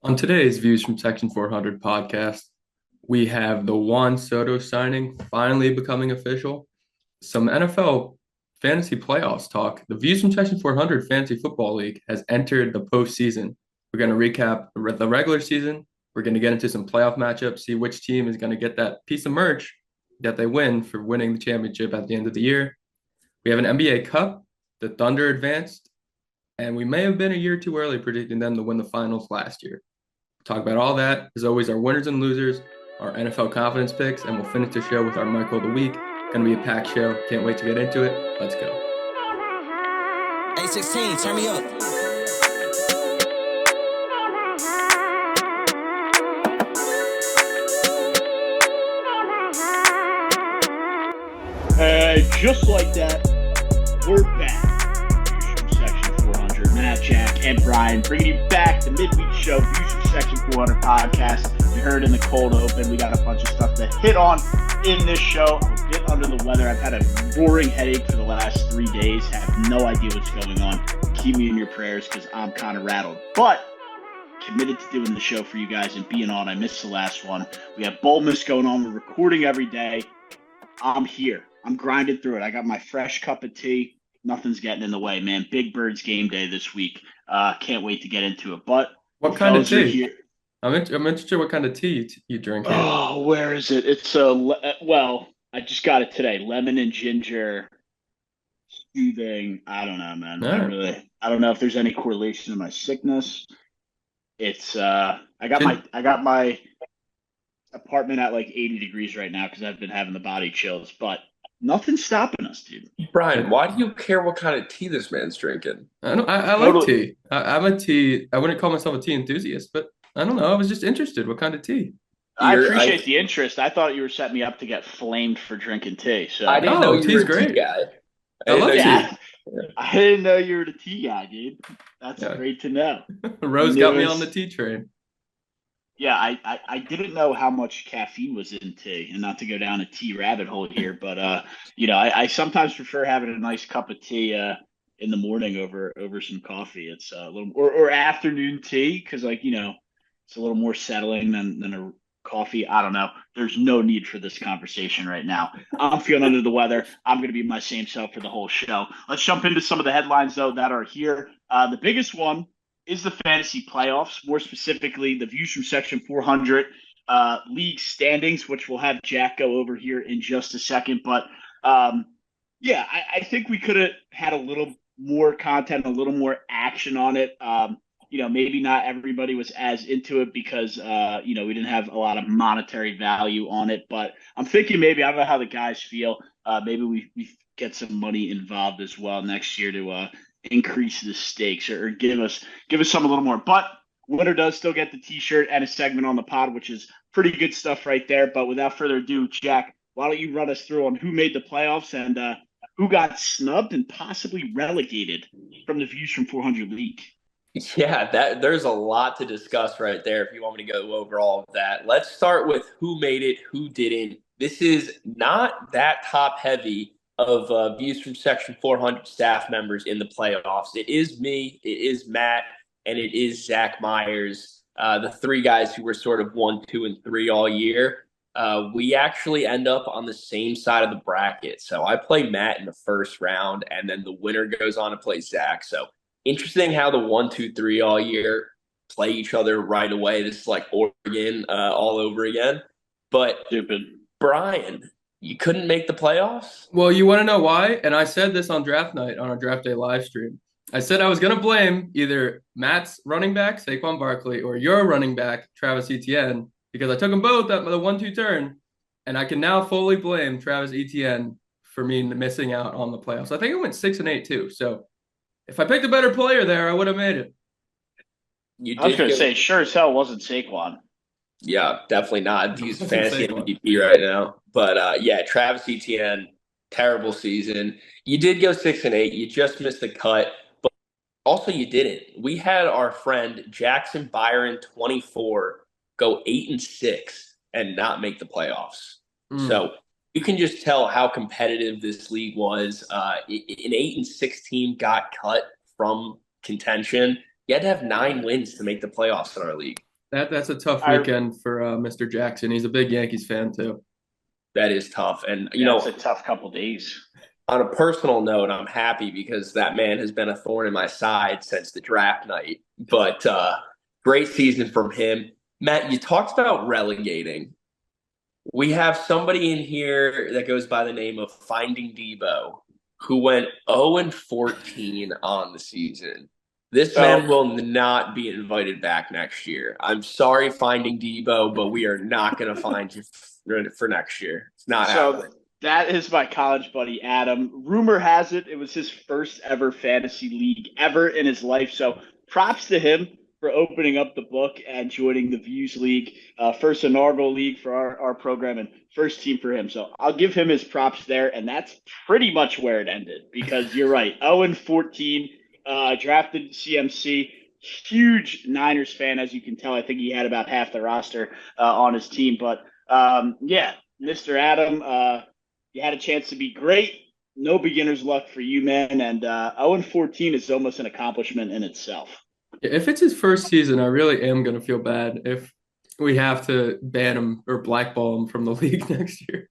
On today's Views from Section 400 podcast, we have the Juan Soto signing finally becoming official, some NFL fantasy playoffs talk. The Views from Section 400 Fantasy Football League has entered the postseason. We're going to recap the regular season. We're going to get into some playoff matchups, see which team is going to get that piece of merch that they win for winning the championship at the end of the year. We have an NBA Cup. The Thunder advanced, and we may have been a year too early predicting them to win the finals last year. Talk about all that. As always, our winners and losers, our NFL confidence picks, and we'll finish the show with our Michael of the Week. Gonna be a packed show. Can't wait to get into it. Let's go. A16, turn me up. Hey, just like that, we're back. Views from Section 400. Matt, Jack, and Brian bringing you back the midweek show, Views from Section 400 podcast. You heard in the cold open, we got a bunch of stuff to hit on in this show. I'm a bit under the weather. I've had a roaring headache for the last 3 days. Have no idea what's going on. Keep me in your prayers because I'm kind of rattled. But committed to doing the show for you guys and being on. I missed the last one. We have Boldness going on. We're recording every day. I'm here. I'm grinding through it. I got my fresh cup of tea. Nothing's getting in the way, man. Big Birds game day this week. Can't wait to get into it. But what kind of tea? I'm interested what kind of tea you drink here. Oh, where is it? It's well, I just got it today. Lemon and ginger soothing. I don't know, man. I don't know if there's any correlation to my sickness. It's I got my apartment at like 80 degrees right now because I've been having the body chills, but nothing's stopping us, dude. Brian, why do you care what kind of tea this man's drinking? I like tea. I'm a tea. I wouldn't call myself a tea enthusiast, but I don't know. I was just interested. What kind of tea? I appreciate the interest. I thought you were setting me up to get flamed for drinking tea. So I didn't know you were a tea guy. I love tea. I didn't know you were the tea guy, dude. That's great to know. Rose got me on the tea train. Yeah, I didn't know how much caffeine was in tea, and not to go down a tea rabbit hole here, but I sometimes prefer having a nice cup of tea in the morning over some coffee. It's a little or afternoon tea because it's a little more settling than a coffee. I don't know. There's no need for this conversation right now. I'm feeling under the weather. I'm going to be my same self for the whole show. Let's jump into some of the headlines though that are here. The biggest one is the fantasy playoffs, more specifically the Views from Section 400 league standings, which we'll have Jack go over here in just a second. But I think we could have had a little more content, a little more action on it. Maybe not everybody was as into it because, we didn't have a lot of monetary value on it. But I'm thinking maybe, I don't know how the guys feel, maybe we get some money involved as well next year to increase the stakes or give us some a little more. But winner does still get the t-shirt and a segment on the pod, which is pretty good stuff right there. But without further ado, Jack, why don't you run us through on who made the playoffs and who got snubbed and possibly relegated from the Views from 400 league? Yeah, there's a lot to discuss right there if you want me to go over all of that. Let's start with who made it, who didn't. This is not that top heavy of Views from Section 400 staff members in the playoffs. It is me, it is Matt, and it is Zach Myers, the three guys who were sort of 1, 2, and 3 all year. We actually end up on the same side of the bracket. So I play Matt in the first round, and then the winner goes on to play Zach. So interesting how the 1, 2, 3 all year play each other right away. This is like Oregon all over again. But stupid. Brian, you couldn't make the playoffs? Well, you want to know why? And I said this on draft night on our draft day live stream. I said I was going to blame either Matt's running back, Saquon Barkley, or your running back, Travis Etienne, because I took them both at the 1-2 turn. And I can now fully blame Travis Etienne for me missing out on the playoffs. I think I went 6-8 too. So if I picked a better player there, I would have made it. I was going to say, sure as hell wasn't Saquon. Yeah, definitely not. He's fantasy MVP right now. But Travis Etienne, terrible season. You did go 6-8. You just missed the cut. But also you didn't. We had our friend Jackson Byron 24 go 8-6 and not make the playoffs. So you can just tell how competitive this league was. An 8-6 team got cut from contention. You had to have 9 wins to make the playoffs in our league. That's a tough I, weekend for Mr. Jackson. He's a big Yankees fan too. That is tough. And, yeah, it's a tough couple days. on a personal note, I'm happy because that man has been a thorn in my side since the draft night. But great season from him. Matt, you talked about relegating. We have somebody in here that goes by the name of Finding Debo, who went 0-14 on the season. This man will not be invited back next year. I'm sorry, Finding Debo, but we are not going to find you for next year. It's not happening. That is my college buddy, Adam. Rumor has it was his first ever fantasy league ever in his life. So props to him for opening up the book and joining the Views League. First inaugural league for our program and first team for him. So I'll give him his props there. And that's pretty much where it ended because you're right. 0-14, drafted CMC. Huge Niners fan, as you can tell. I think he had about half the roster on his team. But yeah, Mr. Adam, you had a chance to be great. No beginner's luck for you, man. And 0-14 is almost an accomplishment in itself. If it's his first season, I really am going to feel bad if we have to ban him or blackball him from the league next year.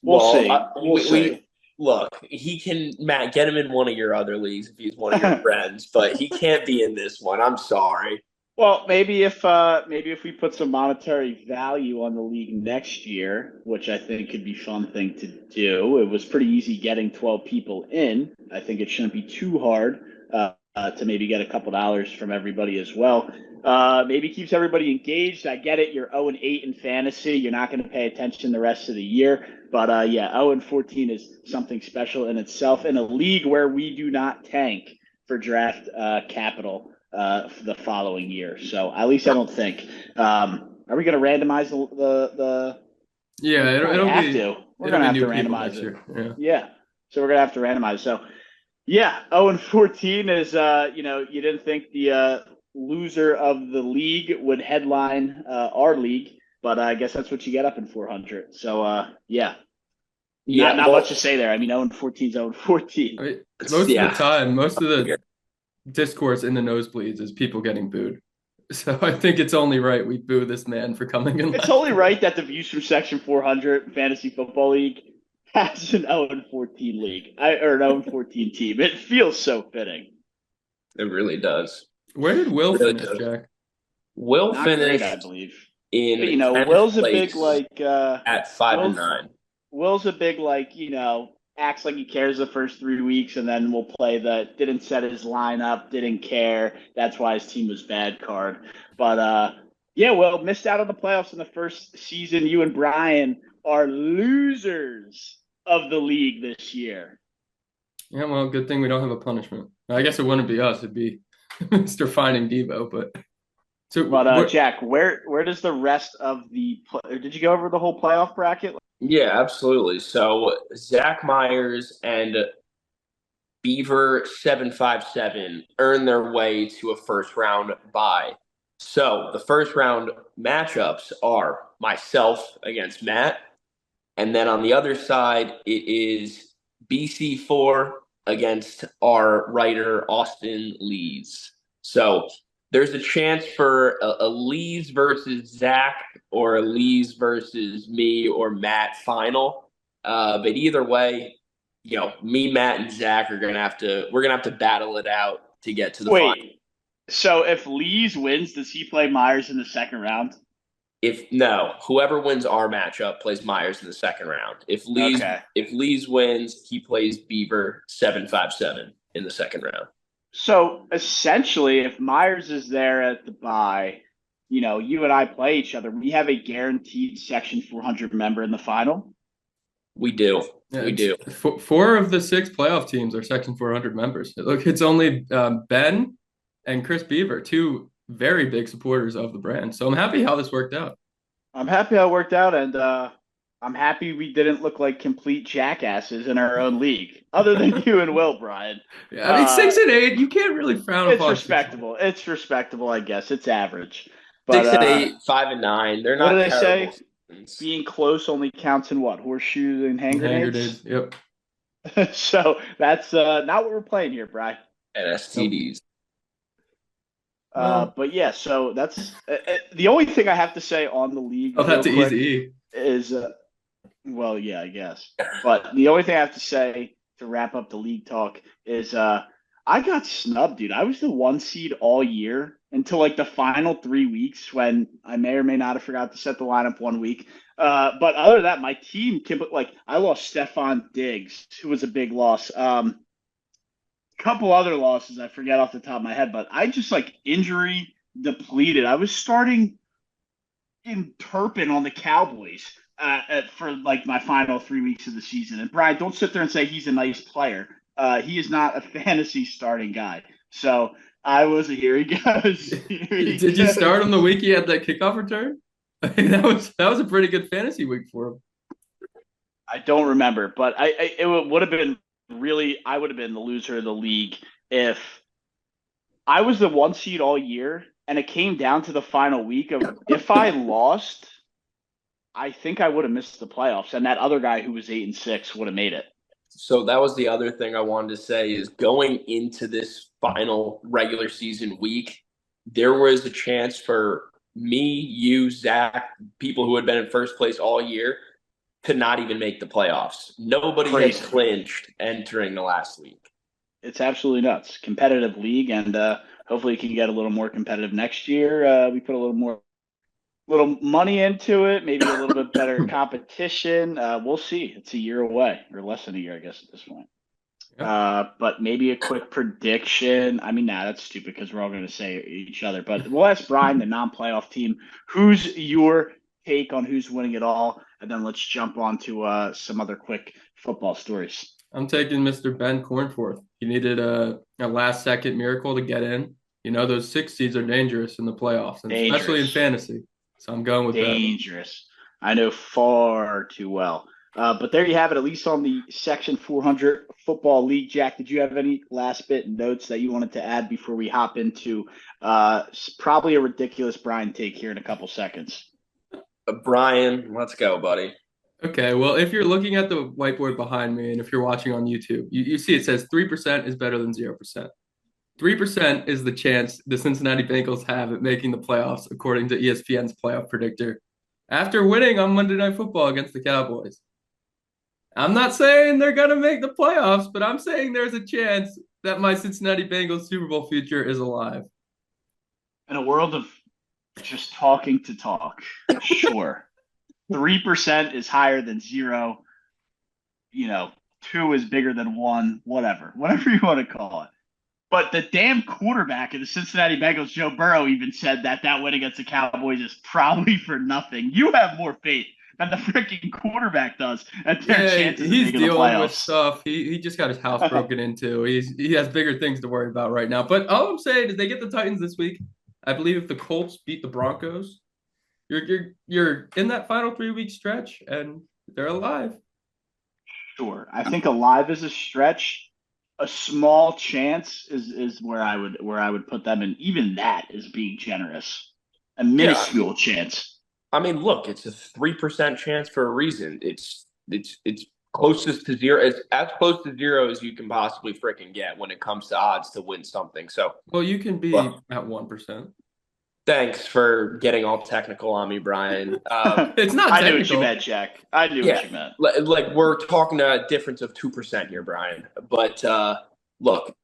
We'll see. Look, he can, Matt, get him in one of your other leagues if he's one of your friends, but he can't be in this one. I'm sorry. Well, maybe if we put some monetary value on the league next year, which I think could be a fun thing to do. It was pretty easy getting 12 people in. I think it shouldn't be too hard to maybe get a couple dollars from everybody as well. Maybe keeps everybody engaged. I get it. You're 0-8 in fantasy. You're not going to pay attention the rest of the year. But yeah, 0-14 is something special in itself in a league where we do not tank for draft capital for the following year. So at least I don't think. Are we going to randomize the Yeah, it'll be. We're going to have to randomize it. Yeah. So we're going to have to randomize. So yeah, 0-14 is you didn't think the loser of the league would headline our league, but I guess that's what you get up in 400. So yeah. Not much to say there. I mean, 0-14 is 0-14. I mean, most of the time, most of the discourse in the nosebleeds is people getting booed. So I think it's only right we boo this man for coming in. It's only right that the Views from Section 400 Fantasy Football League has an 0-14 league, or an 0-14 team. It feels so fitting. It really does. Where did Will finish, Jack? Will finished, I believe. In Will's a big at 5-9. Will's a big acts like he cares the first 3 weeks, and then we'll play the didn't set his lineup, didn't care. That's why his team was bad card. But yeah, Will missed out on the playoffs in the first season. You and Brian are losers of the league this year. Yeah, well, good thing we don't have a punishment. I guess it wouldn't be us; it'd be Mr. Finding Debo. But Jack, where does the rest of did you go over the whole playoff bracket? Yeah, absolutely. So Zach Myers and Beaver 757 earn their way to a first round bye. So the first round matchups are myself against Matt, and then on the other side it is BC4 against our writer Austin Lees. So there's a chance for a Lees versus Zach or a Lees versus me or Matt final. But either way, me, Matt, and Zach we're gonna have to battle it out to get to the final. So if Lees wins, does he play Myers in the second round? Whoever wins our matchup plays Myers in the second round. If Lees wins, he plays Beaver 757 in the second round. So essentially, if Myers is there at the bye, you and I play each other. We have a guaranteed Section 400 member in the final. We do. Yeah, we do. 4 of the 6 playoff teams are Section 400 members. Look, it's only Ben and Chris Beaver, 2 very big supporters of the brand. So I'm happy how this worked out. I'm happy how it worked out, and I'm happy we didn't look like complete jackasses in our own league, other than you and Will, Brian. Yeah, I mean, 6-8, you can't really frown upon. It's respectable. It's respectable, I guess. It's average. But, 6-8, 5-9. They're not. What do they say? Being close only counts in what? Horseshoes and hand grenades? Yep. So that's not what we're playing here, Brian. And STDs. Well, But yeah, so that's the only thing I have to say on the league oh, real that's an quick easy E. is well, yeah, I guess. But the only thing I have to say to wrap up the league talk is I got snubbed, dude. I was the 1 seed all year until like the final 3 weeks when I may or may not have forgot to set the lineup 1 week. But other than that, my team can put like I lost Stefan Diggs, who was a big loss. Couple other losses I forget off the top of my head, but I just like injury depleted. I was starting in Turpin on the Cowboys for like my final 3 weeks of the season. And Brian, don't sit there and say he's a nice player. He is not a fantasy starting guy. So I was here he goes. Here he Did you start goes. him the week he had that kickoff return? That was a pretty good fantasy week for him. I don't remember, but it would have been really I would have been the loser of the league if I was the 1 seed all year and it came down to the final week of if I lost, I think I would have missed the playoffs, and that other guy who was 8-6 would have made it. So that was the other thing I wanted to say is going into this final regular season week, there was a chance for me, you, Zach, people who had been in first place all year to not even make the playoffs. Nobody had Crazy. clinched entering the last week. It's absolutely nuts. Competitive league, and hopefully it can get a little more competitive next year. We put a little money into it, maybe a little bit better competition. We'll see. It's a year away, or less than a year, I guess, at this point. Yeah. But maybe a quick prediction. I mean, nah, that's stupid because we're all going to say each other. But we'll ask Brian, the non-playoff team, who's your take on who's winning it all, and then let's jump on to some other quick football stories. I'm taking Mr. Ben Cornforth. He needed a last second miracle to get in. Those 6 seeds are dangerous in the playoffs, and especially in Dangerous. fantasy. So I'm going with that. Dangerous. I know far too well. But there you have it, at least on the Section 400 Football League. Jack, did you have any last bit notes that you wanted to add before we hop into probably a ridiculous Brian take here in a couple seconds? Brian, let's go, buddy. Okay, well, if you're looking at the whiteboard behind me and if you're watching on YouTube, you see it says 3% is better than 0%. 3% is the chance the Cincinnati Bengals have at making the playoffs, according to ESPN's playoff predictor, after winning on Monday Night Football against the Cowboys. I'm not saying they're going to make the playoffs, but I'm saying there's a chance that my Cincinnati Bengals Super Bowl future is alive. In a world of just talking to talk, sure. 3% is higher than zero. 2 is bigger than 1, whatever you want to call it. But the damn quarterback of the Cincinnati Bengals, Joe Burrow, even said that win against the Cowboys is probably for nothing. You have more faith than the freaking quarterback does at their chances of he's making the dealing with playoffs. stuff. He just got his house broken into. He has bigger things to worry about right now. But all I'm saying is they get the Titans this week. I believe if the Colts beat the Broncos, you're in that final 3 week stretch and they're alive. Sure. I think alive is a stretch. A small chance is where I would put them, and even that is being generous. A minuscule chance. I mean, look, it's a 3% chance for a reason. It's closest to zero. It's as close to zero as you can possibly freaking get when it comes to odds to win something. So, well, you can be at 1%. Thanks for getting all technical on me, Brian. It's not technical. I knew what you meant, Jack. I knew what you meant. Like we're talking a difference of 2% here, Brian. But look,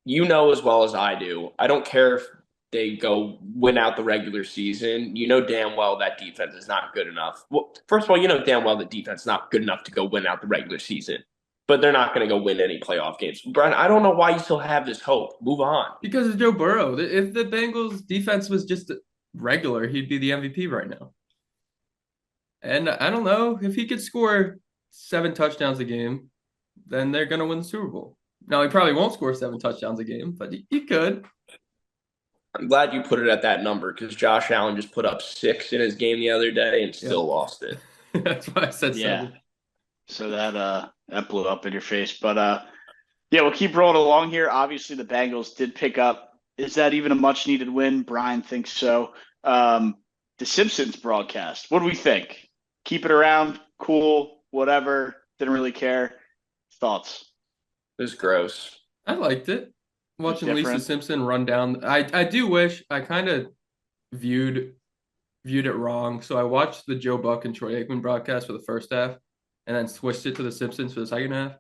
you know as well as I do. I don't care if they go win out the regular season. You know damn well that defense is not good enough. Well, first of all, you know damn well the defense is not good enough to go win out the regular season. But they're not going to go win any playoff games. Brian, I don't know why you still have this hope. Move on. Because of Joe Burrow. If the Bengals defense was just regular, he'd be the MVP right now. And I don't know, if he could score 7 touchdowns a game, then they're going to win the Super Bowl. Now, he probably won't score 7 touchdowns a game, but he could. I'm glad you put it at that number because Josh Allen just put up 6 in his game the other day and still lost it. That's why I said 7. So that blew up in your face. But we'll keep rolling along here. Obviously, the Bengals did pick up. Is that even a much needed win? Brian thinks so. The Simpsons broadcast. What do we think? Keep it around, cool, whatever. Didn't really care. Thoughts? It was gross. I liked it. It was Watching Lisa different. Simpson run down. I do wish I kind of viewed viewed it wrong. So I watched the Joe Buck and Troy Aikman broadcast for the first half, and then switched it to the Simpsons for the second half.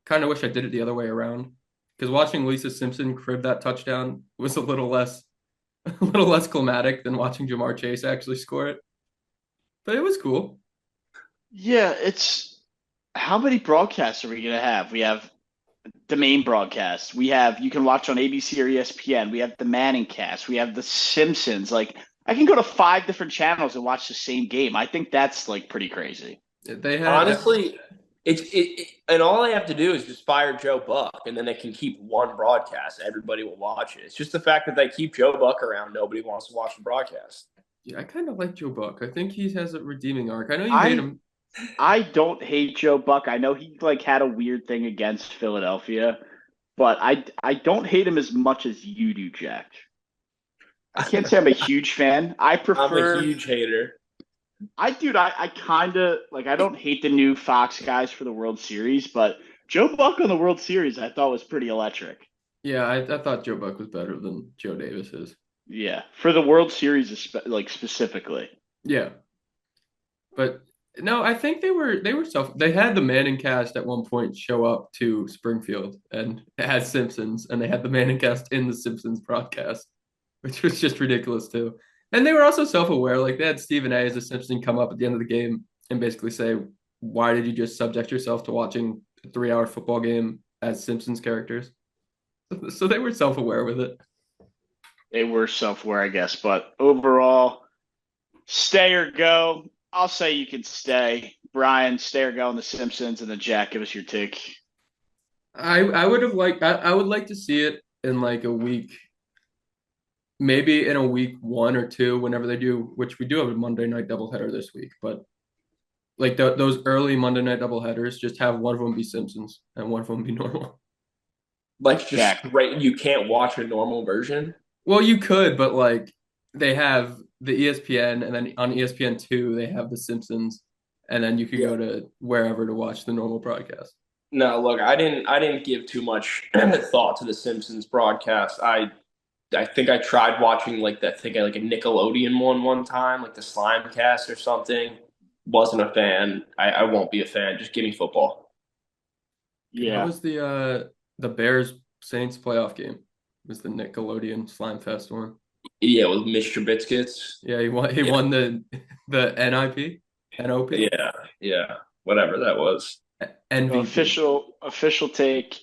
Kind of wish I did it the other way around because watching Lisa Simpson crib that touchdown was a little less a little less climatic than watching Jamar Chase actually score it. But it was cool. Yeah, it's how many broadcasts are we gonna have? We have the main broadcast. We have you can watch on ABC or ESPN. We have the Manning cast. We have the Simpsons. Like I can go to five different channels and watch the same game. I think that's like pretty crazy. They had Honestly, and all they have to do is just fire Joe Buck, and then they can keep one broadcast. Everybody will watch it. It's just the fact that they keep Joe Buck around. Nobody wants to watch the broadcast. yeah, I kind of like Joe Buck. I think he has a redeeming arc. I know you hate I him. I don't hate Joe Buck. I know he like had a weird thing against Philadelphia, but I don't hate him as much as you do, Jack. I can't say I'm a huge fan. I I'm a prefer huge hater. I kind of like I don't hate the new Fox guys for the World Series, but Joe Buck on the World Series I thought was pretty electric. Yeah, I thought Joe Buck was better than Joe Davis is. Yeah, for the World Series like specifically. Yeah, but no, I think they had the Manning cast at one point show up to Springfield and it had Simpsons and they had the Manning cast in the Simpsons broadcast, which was just ridiculous too. And they were also self-aware, like they had Stephen A as a Simpson come up at the end of the game and basically say, "Why did you just subject yourself to watching a 3-hour football game as Simpsons characters?" So they were self-aware with it. They were self-aware, I guess, but overall, stay or go. I'll say you can stay. Brian, stay or go on the Simpsons, and then Jack, give us your take. I would like to see it in like a week, maybe in a week 1 or 2, whenever they do, which we do have a Monday night doubleheader this week, but like those early Monday night doubleheaders, just have one of them be Simpsons and one of them be normal. Like just Jack. straight, you can't watch a normal version. Well, you could, but like they have the ESPN, and then on ESPN2 they have the Simpsons, and then you could Yeah. go to wherever to watch the normal broadcast. No, look, I didn't give too much thought to the Simpsons broadcast. I think I tried watching like that thing like a Nickelodeon one time, like the Slime Cast or something. Wasn't a fan. I won't be a fan. Just give me football. How Yeah. was the Bears Saints playoff game? It was the Nickelodeon Slime Fest one? Yeah, with Mr. Biscuits. Yeah, he won. He Yeah, won the NIP, NOP, yeah, yeah. Whatever that was. MVP. Official take.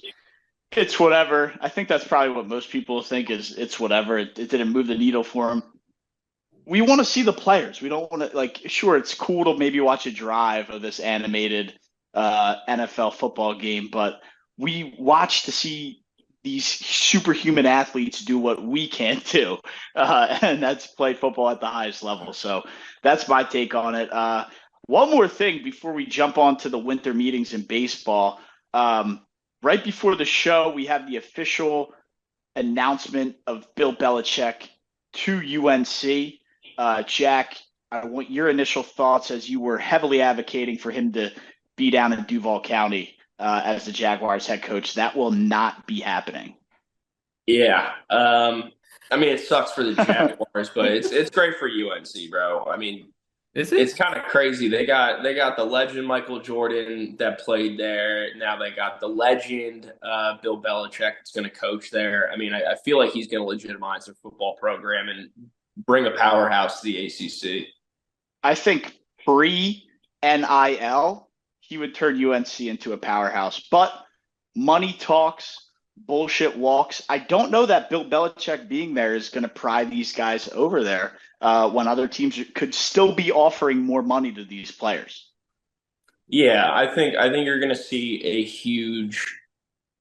It's whatever. I think that's probably what most people think is it's whatever. It didn't move the needle for him. We want to see the players. We don't want to like. Sure, it's cool to maybe watch a drive of this animated NFL football game, but we watch to see these superhuman athletes do what we can't do, and that's play football at the highest level. So that's my take on it. One more thing before we jump on to the winter meetings in baseball. Right before the show, we have the official announcement of Bill Belichick to UNC. Jack, I want your initial thoughts as you were heavily advocating for him to be down in Duval County as the Jaguars head coach. That will not be happening. Yeah. I mean, it sucks for the Jaguars, but it's great for UNC, bro. I mean, Is it's it? kind of crazy. They got the legend Michael Jordan that played there. Now they got the legend Bill Belichick that's going to coach there. I mean, I feel like he's going to legitimize their football program and bring a powerhouse to the ACC. I think pre NIL, he would turn UNC into a powerhouse. But money talks, bullshit walks. I don't know that Bill Belichick being there is going to pry these guys over there when other teams could still be offering more money to these players. Yeah, I think you're going to see a huge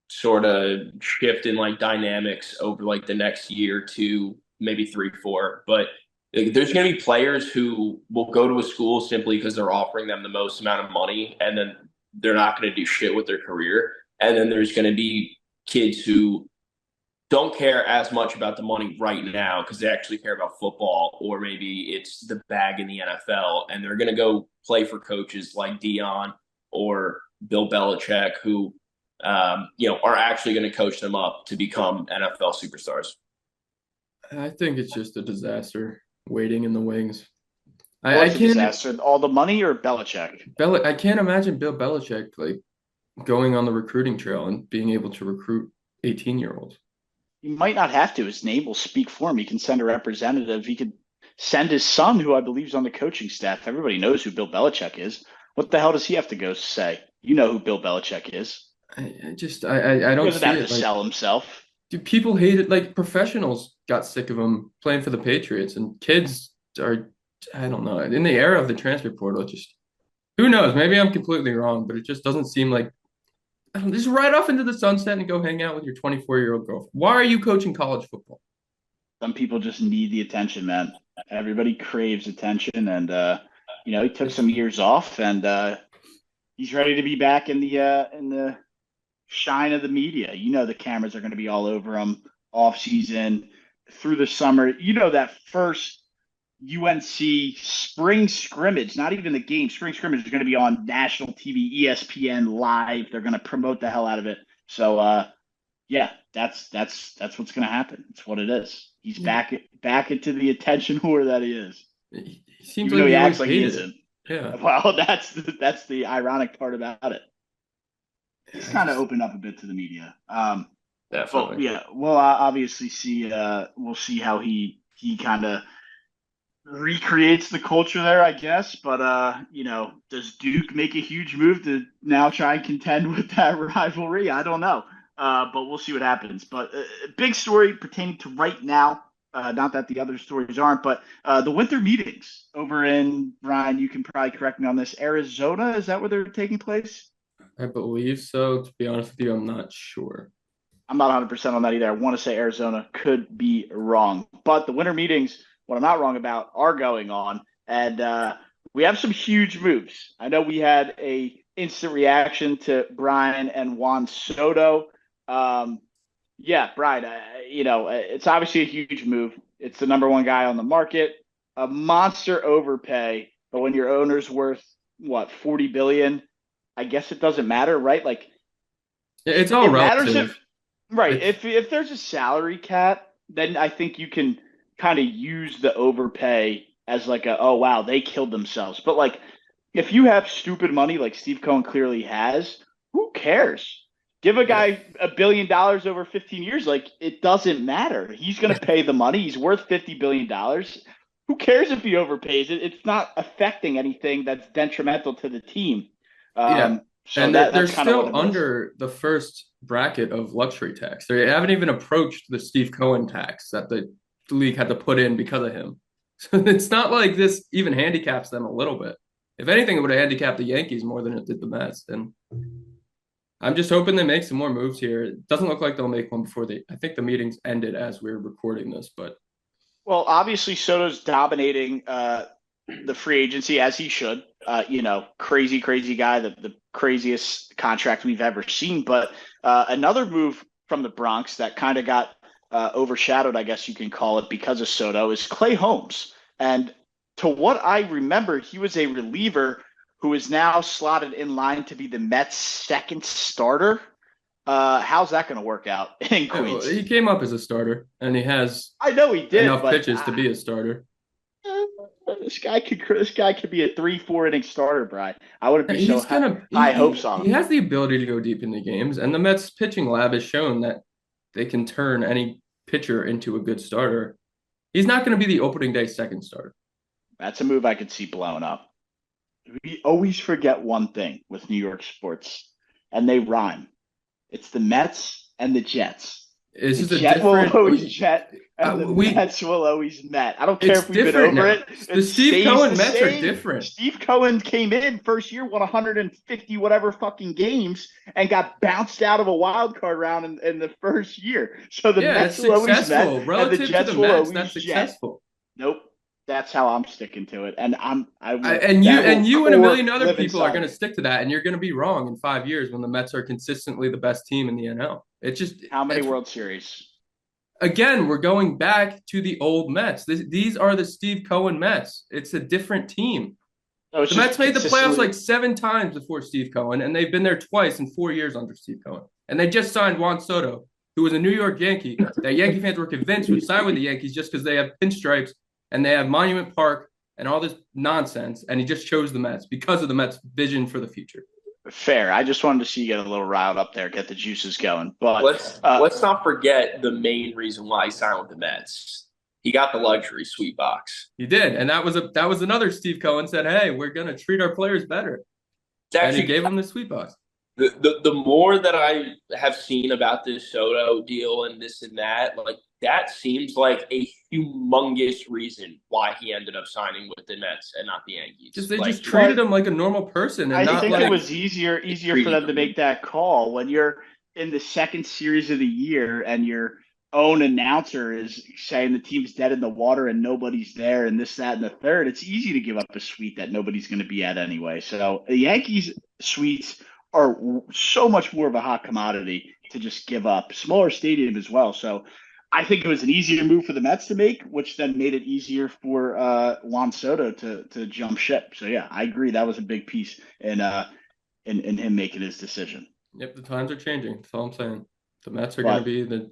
sort of shift in like dynamics over like the next year, two, maybe three, four. But like, there's going to be players who will go to a school simply because they're offering them the most amount of money, and then they're not going to do shit with their career. And then there's going to be kids who don't care as much about the money right now because they actually care about football, or maybe it's the bag in the NFL, and they're going to go play for coaches like Dion or Bill Belichick, who are actually going to coach them up to become NFL superstars. I think it's just a disaster waiting in the wings. I What's a can't disaster? All the money or Belichick? I can't imagine Bill Belichick like going on the recruiting trail and being able to recruit 18-year-olds. He might not have to. His name will speak for him. He can send a representative. He could send his son, who I believe is on the coaching staff. Everybody knows who Bill Belichick is. What the hell does he have to go say? You know who Bill Belichick is. I He don't doesn't see have it. to Like, sell himself. dude, people hate it. Like professionals got sick of him playing for the Patriots, and kids are, I don't know. In the era of the transfer portal, it just who knows? Maybe I'm completely wrong, but it just doesn't seem like just ride off into the sunset and go hang out with your 24-year-old girlfriend. Why are you coaching college football? Some people just need the attention, man. Everybody craves attention, and he took some years off, and he's ready to be back in the shine of the media. You know the cameras are going to be all over him off season through the summer. You know that first UNC spring scrimmage, not even the game, spring scrimmage is going to be on national TV, ESPN live. They're going to promote the hell out of it. So yeah, that's what's going to happen. It's what it is. He's back into the attention whore that he is. He seems Even like though he he acts always like he hated it. isn't. Yeah. Well, that's the ironic part about it. He's I kind of just opened up a bit to the media. But Definitely. yeah, we'll obviously see. We'll see how he kind of recreates the culture there, I guess. But does Duke make a huge move to now try and contend with that rivalry? I don't know. But we'll see what happens. But big story pertaining to right now. Not that the other stories aren't, but the winter meetings over in Brian. You can probably correct me on this. Arizona, is that where they're taking place? I believe so. To be honest with you, I'm not sure. I'm not 100% on that either. I want to say Arizona, could be wrong. But the winter meetings, what I'm not wrong about, are going on. And we have some huge moves. I know we had a instant reaction to Brian and Juan Soto. Yeah, Brian, it's obviously a huge move. It's the number one guy on the market, a monster overpay. But when your owner's worth, what, 40 billion, I guess it doesn't matter, right? Like, It's all it matters relative. if right. It's If there's a salary cap, then I think you can kind of use the overpay as like a, oh wow, they killed themselves. But like if you have stupid money like Steve Cohen clearly has, who cares? Give a yeah. guy $1 billion over 15 years, like it doesn't matter. He's gonna pay the money. He's worth $50 billion. Who cares if he overpays it? It's not affecting anything that's detrimental to the team. Yeah. So And they're that's kind of what still it is. under the first bracket of luxury tax. They haven't even approached the Steve Cohen tax that the league had to put in because of him. So it's not like this even handicaps them a little bit. If anything, it would have handicapped the Yankees more than it did the Mets. And I'm just hoping they make some more moves here. It doesn't look like they'll make one before I think the meetings ended as we are recording this, but Well, obviously Soto's dominating the free agency as he should. Crazy, crazy guy, the craziest contract we've ever seen. But another move from the Bronx that kind of got overshadowed, I guess you can call it, because of Soto is Clay Holmes. And to what I remember, he was a reliever who is now slotted in line to be the Mets' second starter. How's that going to work out in yeah, well, Queens? he came up as a starter and he has I know he did, enough but pitches to be a starter. this guy could be a 3-4 inning starter, Brian. I wouldn't be so He's gonna high hopes on he him. has the ability to go deep into games, and the Mets pitching lab has shown that they can turn any pitcher into a good starter. He's not going to be the opening day second starter. That's a move I could see blowing up. We always forget one thing with New York sports, and they rhyme. It's the Mets and the Jets. This The is a Jet will different always jet, and the we Mets will always Met. I don't care it's if we've been different over now. it. The It Steve stays Cohen the Mets are same. different. Steve Cohen came in first year, won 150 whatever fucking games, and got bounced out of a wild card round in the first year. So the Yeah, Mets it's will always Met, successful and the relative to the Jets will Mets. always That's Jet. successful. Nope. That's how I'm sticking to it. And I will And that will you and a core million other live people are inside going to me. stick to that, and you're going to be wrong in 5 years when the Mets are consistently the best team in the NL. How many It's World Series? again, we're going back to the old Mets. These are the Steve Cohen Mets. It's a different team. So it's The just Mets made the playoffs consistently. like 7 times before Steve Cohen, and they've been there twice in 4 years under Steve Cohen. And they just signed Juan Soto, who was a New York Yankee that Yankee fans were convinced would sign with the Yankees just because they have pinstripes and they have Monument Park and all this nonsense. And he just chose the Mets because of the Mets' vision for the future. Fair. I just wanted to see you get a little riled up there, get the juices going. But Let's not forget the main reason why he signed with the Mets. He got the luxury suite box. He did, and that was another Steve Cohen said, "Hey, we're gonna treat our players better," It's and he actually gave him the sweet box. the more that I have seen about this Soto deal and this and that, like that seems like a humongous reason why he ended up signing with the Mets and not the Yankees. Just they like, just treated him like a normal person and I not think like it was easier for them to make that call when you're in the second series of the year and your own announcer is saying the team's dead in the water and nobody's there and this, that, and the third. It's easy to give up a suite that nobody's going to be at anyway. So the Yankees suites are so much more of a hot commodity to just give up. Smaller stadium as well. So I think it was an easier move for the Mets to make, which then made it easier for Juan Soto to jump ship. So yeah, I agree. That was a big piece in him making his decision. Yep, the times are changing. That's all I'm saying. The Mets are going to be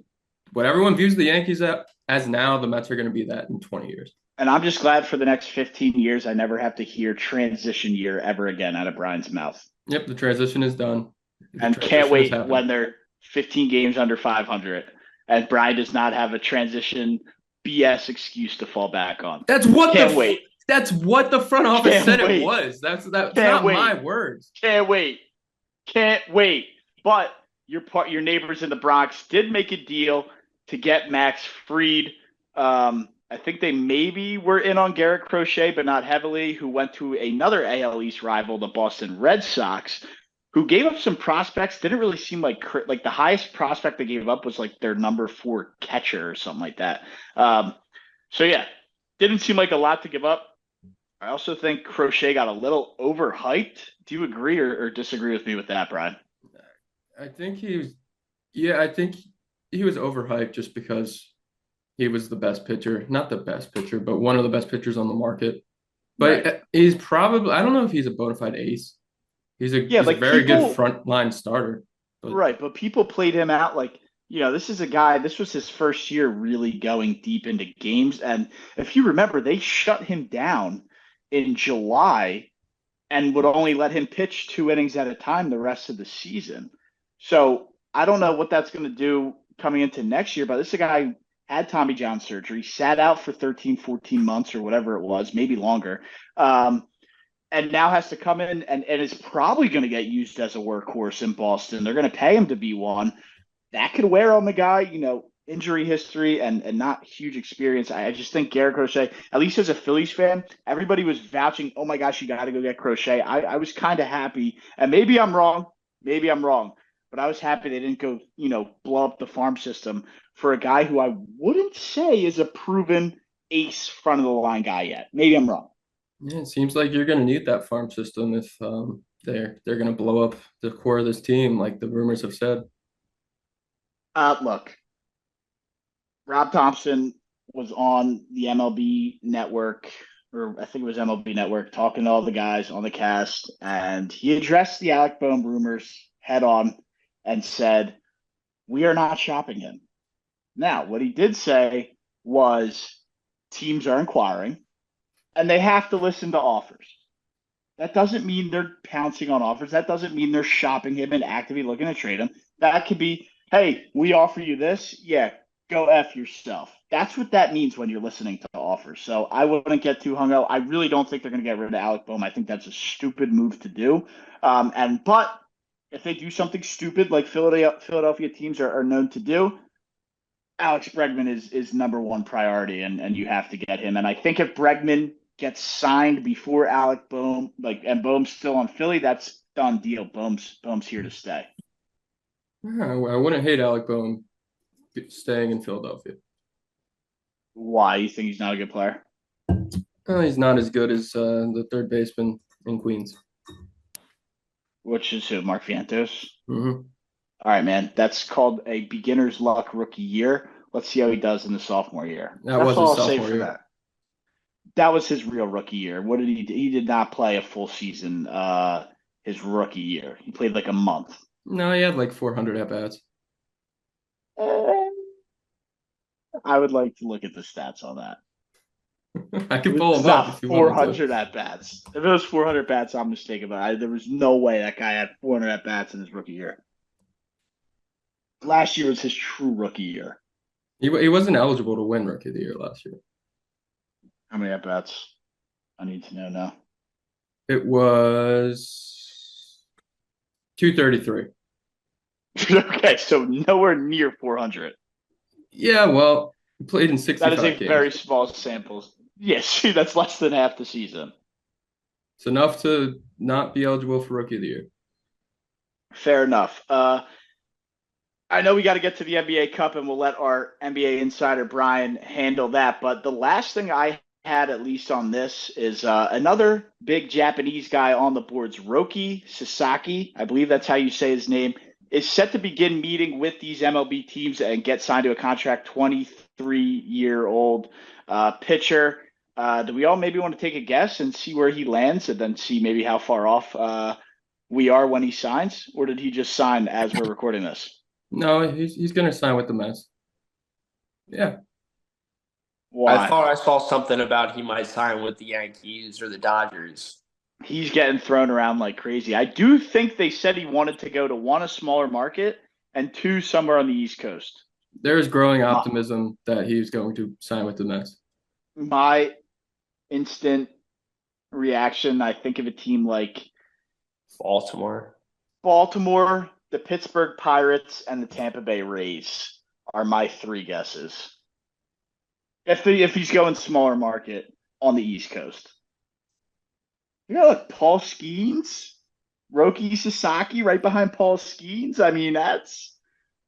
what everyone views the Yankees as now. The Mets are going to be that in 20 years. And I'm just glad for the next 15 years, I never have to hear transition year ever again out of Brian's mouth. Yep, the transition is done. And can't wait when they're 15 games under 500 and Brian does not have a transition BS excuse to fall back on. That's what can't wait. That's what the front office Can't said wait. it was. That's not wait. my words. Can't wait. But your neighbors in the Bronx did make a deal to get Max Fried. I think they maybe were in on Garrett Crochet, but not heavily, who went to another AL East rival, the Boston Red Sox, who gave up some prospects. Didn't really seem like the highest prospect they gave up was like their number 4 catcher or something like that. So yeah, didn't seem like a lot to give up. I also think Crochet got a little overhyped. Do you agree or disagree with me with that, Brian? I think I think he was overhyped just because he was the best pitcher. Not the best pitcher, but one of the best pitchers on the market. But right. He's probably, I don't know if he's a bona fide ace. He's a very good frontline starter. Right, but people played him out like, this is a guy, this was his first year really going deep into games. And if you remember, they shut him down in July and would only let him pitch 2 innings at a time the rest of the season. So I don't know what that's going to do coming into next year, but this is a guy who had Tommy John surgery, sat out for 13, 14 months or whatever it was, maybe longer, and now has to come in and is probably going to get used as a workhorse in Boston. They're going to pay him to be one. That could wear on the guy, injury history and not huge experience. I just think Garrett Crochet, at least as a Phillies fan, everybody was vouching, oh my gosh, you got to go get Crochet. I was kind of happy, and maybe I'm wrong, but I was happy they didn't go, blow up the farm system for a guy who I wouldn't say is a proven ace front of the line guy yet. Maybe I'm wrong. Yeah, it seems like you're going to need that farm system if they're going to blow up the core of this team, like the rumors have said. Look, Rob Thompson was on the MLB Network, or I think it was MLB Network, talking to all the guys on the cast, and he addressed the Alec Boehm rumors head on and said, we are not shopping him. Now, what he did say was teams are inquiring, and they have to listen to offers. That doesn't mean they're pouncing on offers. That doesn't mean they're shopping him and actively looking to trade him. That could be, hey, we offer you this. Yeah, go F yourself. That's what that means when you're listening to offers. So I wouldn't get too hung up. I really don't think they're going to get rid of Alec Boehm. I think that's a stupid move to do. But if they do something stupid like Philadelphia teams are known to do, Alex Bregman is number 1 priority, and you have to get him. And I think if Bregman gets signed before Alec Boehm, and Boehm's still on Philly, that's done deal. Boehm's here to stay. I wouldn't hate Alec Boehm staying in Philadelphia. Why? You think he's not a good player? He's not as good as the third baseman in Queens. Which is who? Mark Vientos? Mm-hmm. All right, man. That's called a beginner's luck rookie year. Let's see how he does in the sophomore year. That's all I'll say for that. that was his real rookie year. What did he do? He did not play a full season his rookie year. He played like a month. No, he had like 400 at bats. Eh, I would like to look at the stats on that. I can pull It's him up not if you want me to. 400 at bats. If it was 400 bats, I'm mistaken. But there was no way that guy had 400 at bats in his rookie year. Last year was his true rookie year. He wasn't eligible to win Rookie of the Year last year. How many at bats? I need to know now. It was 233. Okay, so nowhere near 400. Yeah, well, he played in That 65 is a games. very small sample. Yes, that's less than half the season. It's enough to not be eligible for Rookie of the Year. Fair enough. I know we got to get to the NBA Cup, and we'll let our NBA insider Brian handle that. But the last thing I had, at least on this, is another big Japanese guy on the boards, Roki Sasaki. I believe that's how you say his name. Is set to begin meeting with these MLB teams and get signed to a contract. 23-year-old pitcher. Do we all maybe want to take a guess and see where he lands, and then see maybe how far off we are when he signs, or did he just sign as we're recording this? No, he's going to sign with the Mets. Yeah. Why? I thought I saw something about he might sign with the Yankees or the Dodgers. He's getting thrown around like crazy. I do think they said he wanted to go to one, a smaller market, and two, somewhere on the East Coast. There is growing optimism that he's going to sign with the Mets. My instant reaction, I think of a team like Baltimore. the Pittsburgh Pirates, and the Tampa Bay Rays are my three guesses. If he's going smaller market on the East Coast. You got like Paul Skeens, Roki Sasaki right behind Paul Skeens. I mean, that's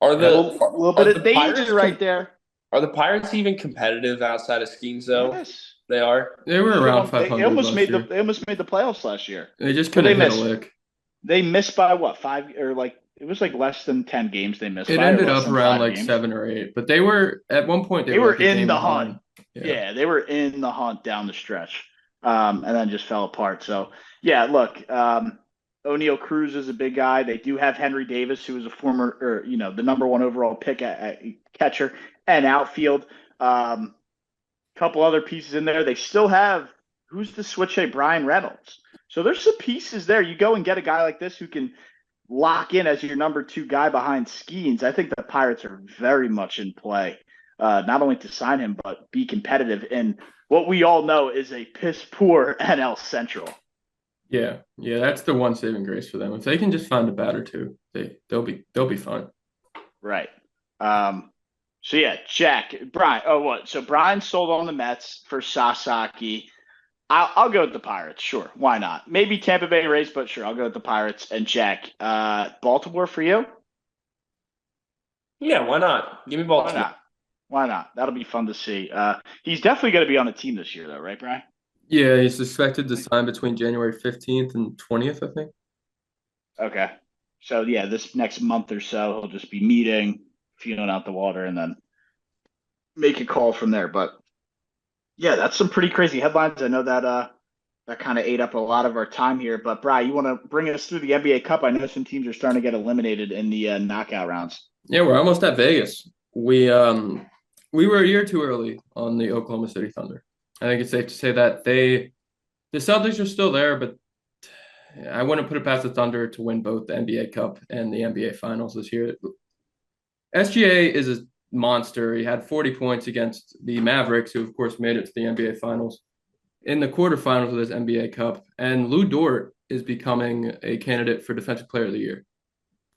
Are a the little bit of danger Pirates right there. Are the Pirates even competitive outside of Skeens though? Yes. They are. They were around 500 They almost last made year. they almost made the playoffs last year. They just But couldn't hit a lick. They missed by what, 5 or like it was like less than 10 games they missed It by. ended Or less up than around 5 like games. 7 or 8, but they were at one point They were like a in game the behind. hunt. Yeah, they were in the hunt down the stretch, and then just fell apart. So yeah, look, O'Neal Cruz is a big guy. They do have Henry Davis, who was a former, or the number one overall pick at catcher and outfield. Couple other pieces in there. They still have who's the switch A, Brian Reynolds. So there's some pieces there. You go and get a guy like this who can lock in as your number 2 guy behind Skeens. I think the Pirates are very much in play, not only to sign him, but be competitive in what we all know is a piss poor NL Central. Yeah, that's the one saving grace for them. If they can just find a bat or two, they'll be fine. Right. So yeah, Brian. Oh, what? So Brian sold on the Mets for Sasaki. I'll go with the Pirates. Sure, why not? Maybe Tampa Bay Rays, but sure, I'll go with the Pirates. And Jack, Baltimore for you? Yeah, why not? Give me Baltimore. Why not? That'll be fun to see. He's definitely going to be on the team this year, though, right, Brian? Yeah, he's expected to sign between January 15th and 20th, I think. Okay. So yeah, this next month or so, he'll just be meeting, feeling out the water, and then make a call from there. But yeah, that's some pretty crazy headlines. I know that that kind of ate up a lot of our time here. But Brian, you want to bring us through the NBA Cup? I know some teams are starting to get eliminated in the knockout rounds. Yeah, we're almost at Vegas. We were a year too early on the Oklahoma City Thunder. I think it's safe to say that the Celtics are still there, but I wouldn't put it past the Thunder to win both the NBA Cup and the NBA Finals this year. SGA is a monster. He had 40 points against the Mavericks, who of course made it to the NBA Finals in the quarterfinals of this NBA Cup. And Lou Dort is becoming a candidate for Defensive Player of the Year.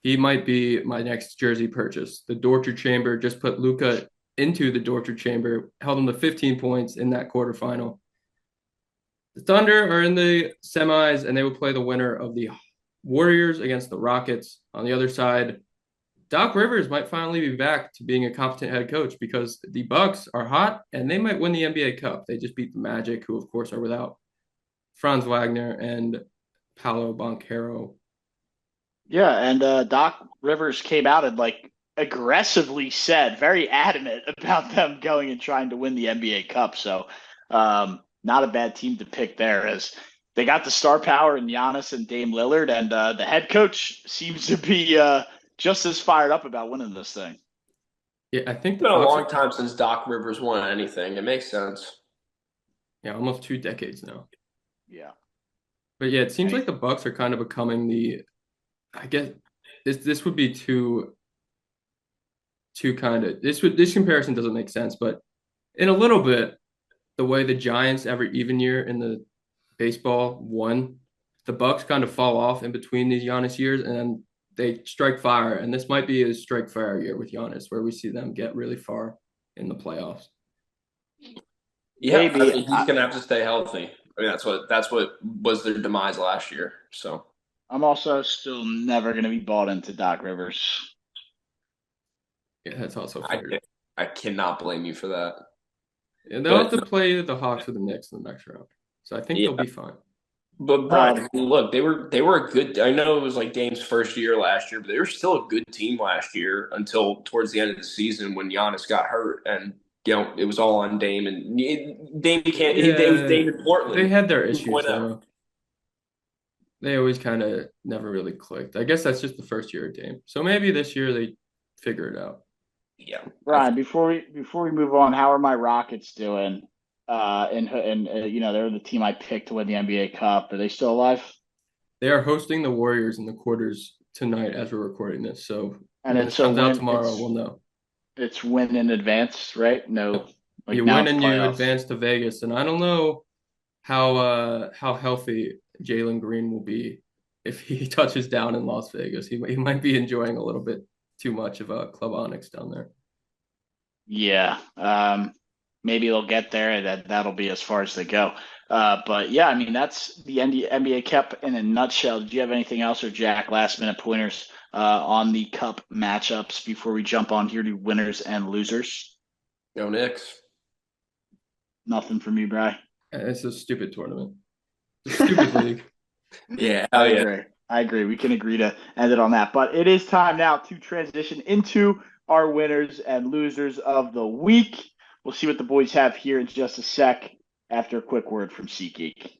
He might be my next jersey purchase. The Dortcher Chamber just put Luka into the Dortcher Chamber, held him to 15 points in that quarterfinal. The Thunder are in the semis, and they will play the winner of the Warriors against the Rockets. On the other side, Doc Rivers might finally be back to being a competent head coach because the Bucks are hot, and they might win the NBA Cup. They just beat the Magic, who, of course, are without Franz Wagner and Paolo Banchero. Yeah, and Doc Rivers came out and aggressively said, very adamant about them going and trying to win the NBA Cup. So not a bad team to pick there, as they got the star power in Giannis and Dame Lillard, and the head coach seems to be just as fired up about winning this thing. Yeah, I think It's been a long time since Doc Rivers won anything. It makes sense. Yeah, almost 2 decades now. Yeah. But yeah, it seems like the Bucks are kind of becoming I guess this would be too kind of this comparison doesn't make sense, but in a little bit, the way the Giants every even year in the baseball won, the Bucks kind of fall off in between these Giannis years, and they strike fire. And this might be a strike fire year with Giannis, where we see them get really far in the playoffs. Yeah, maybe. I mean, he's gonna have to stay healthy. I mean, that's what was their demise last year. So I'm also still never gonna be bought into Doc Rivers. Yeah, that's also fair. I cannot blame you for that. Yeah, they'll have to play the Hawks or the Knicks in the next round, so I think they'll be fine. But Brian, look, they were a good. I know it was like Dame's first year last year, but they were still a good team last year until towards the end of the season when Giannis got hurt, and it was all on Dame, and Dame can't. Yeah, it was Dame in Portland. They had their issues though. They always kind of never really clicked. I guess that's just the first year of Dame, so maybe this year they figure it out. Yeah, Brian. Before we move on, how are my Rockets doing? And they're the team I picked to win the NBA Cup. Are they still alive? They are hosting the Warriors in the quarters tonight as we're recording this. So and when it comes out tomorrow, we'll know. It's win in advance, right? No, you win and you advance to Vegas, and I don't know how healthy Jalen Green will be if he touches down in Las Vegas. He might be enjoying a little bit too much of a Club Onyx down there. Yeah. Maybe they'll get there, and that'll be as far as they go. But yeah, I mean, that's the NBA Cup in a nutshell. Do you have anything else, or Jack, last minute pointers on the Cup matchups before we jump on here to winners and losers? Go Knicks. Nothing from you, Bri. It's a stupid tournament. It's a stupid league. Yeah, I agree. We can agree to end it on that. But it is time now to transition into our winners and losers of the week. We'll see what the boys have here in just a sec after a quick word from SeatGeek.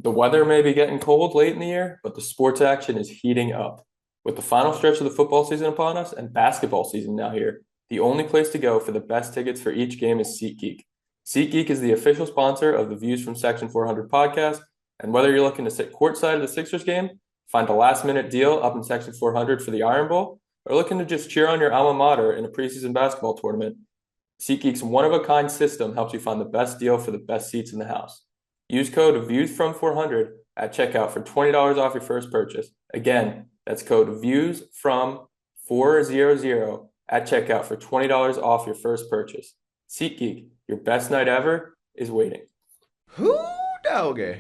The weather may be getting cold late in the year, but the sports action is heating up. With the final stretch of the football season upon us and basketball season now here, the only place to go for the best tickets for each game is SeatGeek. SeatGeek is the official sponsor of the Views from Section 400 podcast, and whether you're looking to sit courtside of the Sixers game, find a last-minute deal up in Section 400 for the Iron Bowl, or looking to just cheer on your alma mater in a preseason basketball tournament, SeatGeek's one-of-a-kind system helps you find the best deal for the best seats in the house. Use code VIEWSFROM400 at checkout for $20 off your first purchase. Again, that's code VIEWSFROM400 at checkout for $20 off your first purchase. SeatGeek, your best night ever is waiting. Who doggy?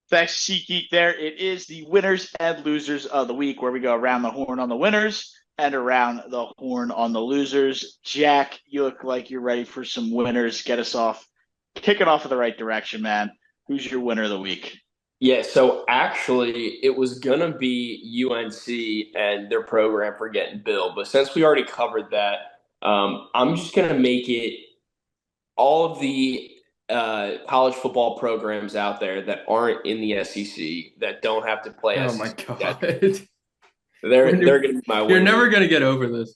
Thanks, SeatGeek there. It is the winners and losers of the week, where we go around the horn on the winners and around the horn on the losers. Jack, you look like you're ready for some winners. Get us off. Kick it off in the right direction, man. Who's your winner of the week? Yeah, so actually it was going to be UNC and their program for getting Bill. But since we already covered that, I'm just going to make it all of the college football programs out there that aren't in the SEC, that don't have to play SEC. Oh, my God. They're going to be my winner. You're never going to get over this.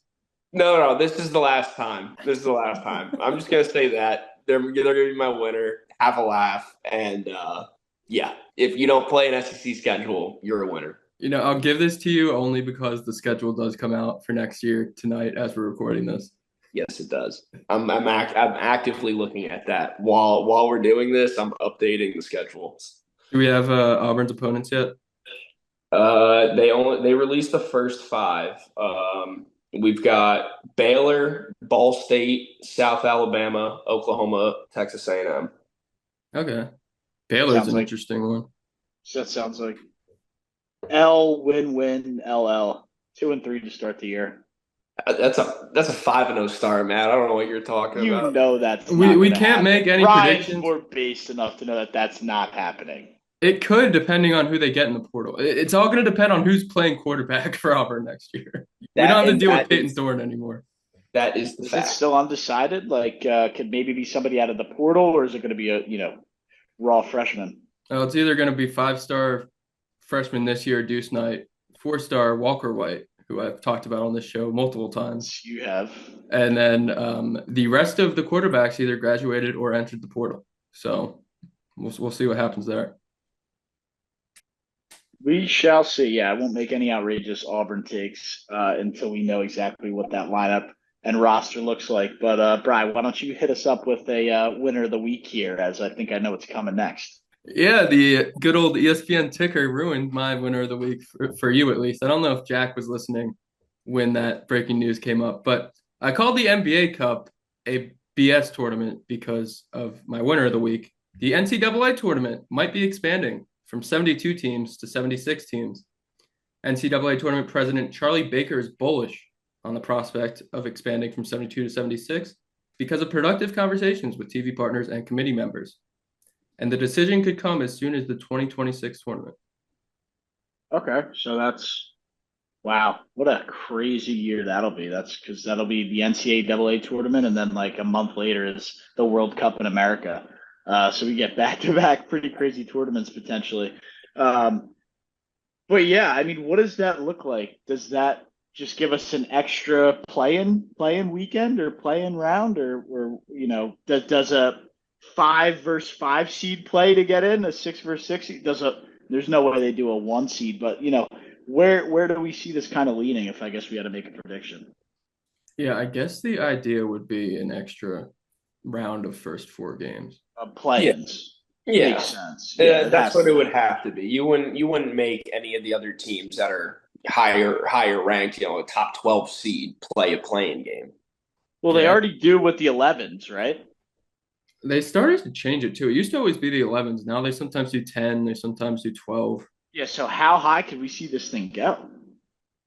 No, this is the last time. I'm just going to say that. They're going to be my winner. Have a laugh. And, if you don't play an SEC schedule, you're a winner. I'll give this to you only because the schedule does come out for next year tonight as we're recording this. Yes, it does. I'm actively looking at that. While we're doing this, I'm updating the schedules. Do we have Auburn's opponents yet? They released the first 5. We've got Baylor, Ball State, South Alabama, Oklahoma, Texas A&M. Okay. Baylor's an interesting one. That sounds like L win LL 2-3 to start the year. That's a 5-0 start, man. I don't know what you're talking about. You know that's we can't happen. Make any predictions. We're based enough to know that that's not happening. It could, depending on who they get in the portal. It's all going to depend on who's playing quarterback for Auburn next year. We don't have to deal with Peyton Thorne anymore. That is the Is it fact. still undecided? Like, could maybe be somebody out of the portal, or is it going to be a raw freshman? Oh, it's either going to be five-star freshman this year, Deuce Knight, four-star Walker White, who I've talked about on this show multiple times, You have. and then the rest of the quarterbacks either graduated or entered the portal. So we'll see what happens there. We shall see. Yeah, I won't make any outrageous Auburn takes until we know exactly what that lineup and roster looks like. But Brian, why don't you hit us up with a winner of the week here, as I think I know what's coming next. Yeah, the good old ESPN ticker ruined my winner of the week for you at least. I don't know if Jack was listening when that breaking news came up, but I called the NBA Cup a BS tournament because of my winner of the week. The NCAA tournament might be expanding from 72 teams to 76 teams. NCAA tournament president Charlie Baker is bullish on the prospect of expanding from 72 to 76 because of productive conversations with TV partners and committee members. And the decision could come as soon as the 2026 tournament. Okay, so that's wow, what a crazy year that'll be. That's because that'll be the NCAA tournament, and then like a month later is the World Cup in America. So we get back to back pretty crazy tournaments potentially. Um, but yeah, I mean, what does that look like? Does that just give us an extra play-in weekend or play-in round, or does a 5 versus 5 seed play to get in, a 6 versus 6 seed? There's no way they do a 1 seed, but where do we see this kind of leaning if I guess we had to make a prediction? Yeah, I guess the idea would be an extra round of first four games. Play-ins. Yeah. Makes sense. Yeah, That's what it would have to be. You wouldn't make any of the other teams that are higher ranked, a top 12 seed play a playing game. Well, they Yeah. already do with the 11s, right? They started to change it too. It used to always be the 11s. Now they sometimes do 10, they sometimes do 12. Yeah, so how high could we see this thing go?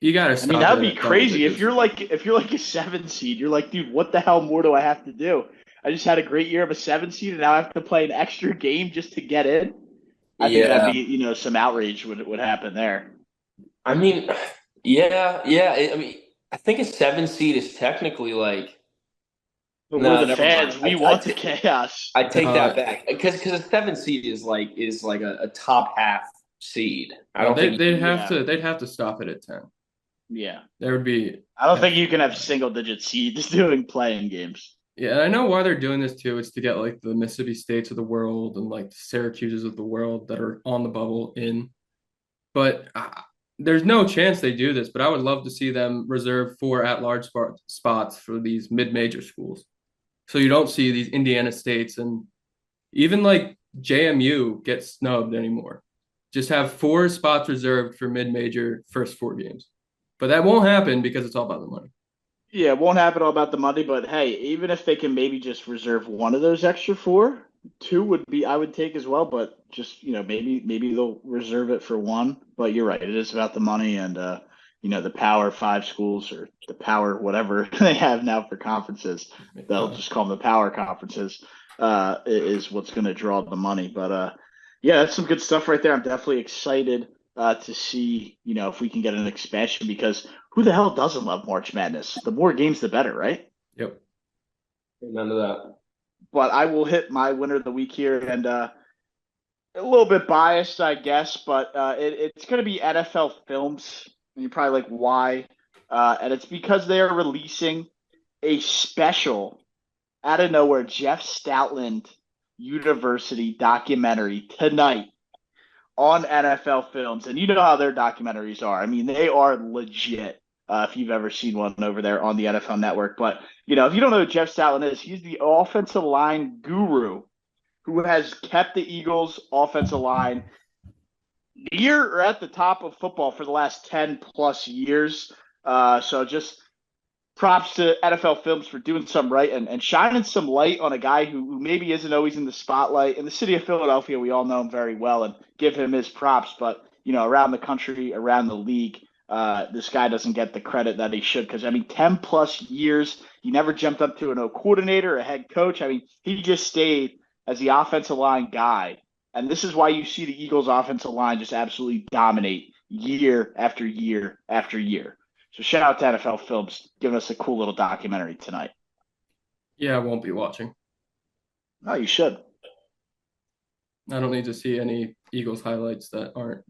You got to I stop mean, it that would be at double crazy. If digits. you're like a 7 seed, you're like, dude, what the hell more do I have to do? I just had a great year of a 7 seed, and now I have to play an extra game just to get in. I think that'd Yeah. be, some outrage would happen there. I mean, yeah. I mean, I think a 7 seed is technically like But no, we're the never mind. fans. We want the chaos. I take Uh, that back because a 7 seed is like a top half seed. I don't think they'd have to stop it at 10. Yeah. There would be I don't think you can have single-digit seeds doing playing games. Yeah, and I know why they're doing this too. It's to get like the Mississippi States of the world and like the Syracuses of the world that are on the bubble in. But there's no chance they do this. But I would love to see them reserve four at-large spots for these mid-major schools. So you don't see these Indiana States and even like JMU get snubbed anymore. Just have four spots reserved for mid-major first four games. But that won't happen because it's all about the money. Yeah, it won't happen all about the money, but hey, even if they can maybe just reserve one of those extra four, two would be I would take as well, but just, maybe they'll reserve it for one. But you're right, it is about the money and the Power Five schools or the Power whatever they have now for conferences. They'll just call them the Power conferences, is what's going to draw the money. But yeah, that's some good stuff right there. I'm definitely excited to see, if we can get an expansion because who the hell doesn't love March Madness? The more games, the better, right? Yep. none of that. But I will hit my winner of the week here, and a little bit biased, I guess, but it's going to be NFL Films. And you're probably like, why? And it's because they are releasing a special out of nowhere Jeff Stoutland University documentary tonight on NFL Films. And you know how their documentaries are. I mean, they are legit. If you've ever seen one over there on the NFL Network. But, if you don't know who Jeff Stoutland is, he's the offensive line guru who has kept the Eagles' offensive line near or at the top of football for the last 10 plus years. So just props to NFL Films for doing something right and shining some light on a guy who maybe isn't always in the spotlight. In the city of Philadelphia, we all know him very well and give him his props. But, around the country, around the league, this guy doesn't get the credit that he should because, 10 plus years, he never jumped up to an O coordinator, a head coach. He just stayed as the offensive line guy. And this is why you see the Eagles offensive line just absolutely dominate year after year after year. So shout out to NFL Films giving us a cool little documentary tonight. Yeah, I won't be watching. Oh, you should. I don't need to see any Eagles highlights that aren't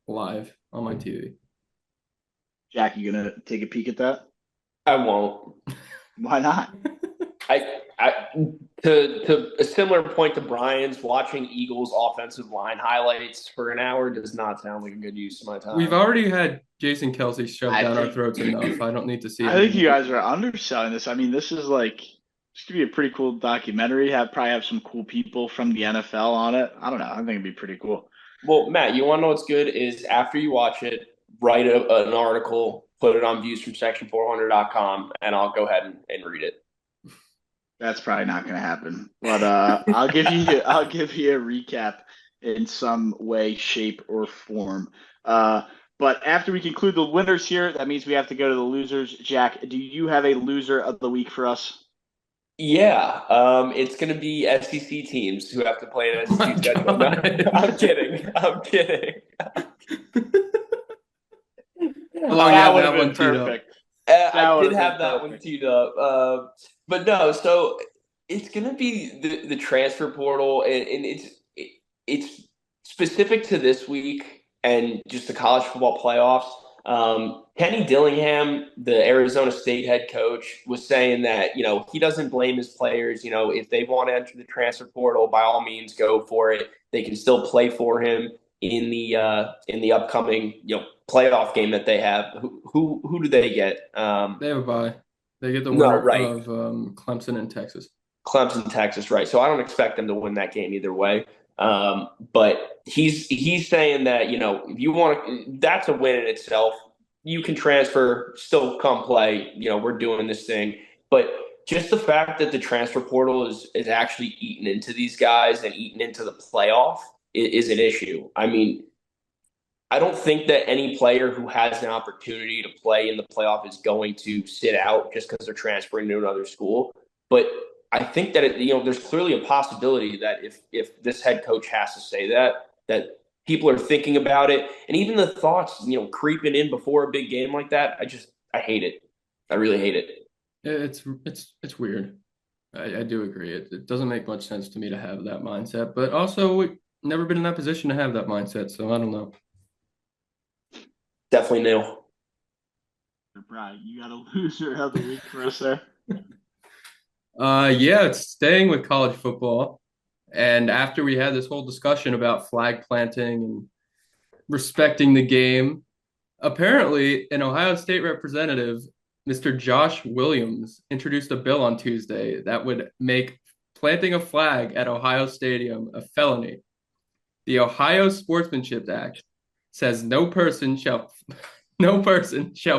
live on my TV. Jack, you gonna take a peek at that? I won't. Why not? I to a similar point to Brian's, watching Eagles offensive line highlights for an hour does not sound like a good use of my time. We've already had Jason Kelsey shoved down our throats enough. I don't need to see it. I think you guys are underselling this. I mean, this could be a pretty cool documentary. Probably have some cool people from the NFL on it. I don't know. I think it'd be pretty cool. Well, Matt, you want to know what's good is after you watch it, write an article, put it on viewsfromsection400.com, and I'll go ahead and read it. That's probably not going to happen, but I'll give you a recap in some way, shape, or form. But after we conclude the winners here, that means we have to go to the losers. Jack, do you have a loser of the week for us? Yeah, it's going to be SEC teams who have to play an SEC schedule. No, I'm kidding. I'm kidding. That would have been perfect. I did have that one teed up. But no, so it's going to be the transfer portal, and it's specific to this week and just the college football playoffs. Kenny Dillingham, the Arizona State head coach, was saying that, he doesn't blame his players. If they want to enter the transfer portal, by all means, go for it. They can still play for him in the upcoming, playoff game that they have. Who do they get? They have a bye. They get the winner of Clemson and Texas. Clemson, Texas, right. So I don't expect them to win that game either way. But he's saying that, if you want, that's a win in itself. You can transfer, still come play. We're doing this thing. But just the fact that the transfer portal is actually eaten into these guys and eaten into the playoff is an issue. I mean, I don't think that any player who has an opportunity to play in the playoff is going to sit out just because they're transferring to another school. But I think that there's clearly a possibility that if this head coach has to say that people are thinking about it, and even the thoughts creeping in before a big game like that, I hate it. I really hate it. It's weird. I do agree. It doesn't make much sense to me to have that mindset, but also we've never been in that position to have that mindset, so I don't know. Definitely new. Brian, you got a loser of the week for us there? Yeah, it's staying with college football. And after we had this whole discussion about flag planting and respecting the game, apparently an Ohio State representative, Mr. Josh Williams, introduced a bill on Tuesday that would make planting a flag at Ohio Stadium a felony. The Ohio Sportsmanship Act says no person shall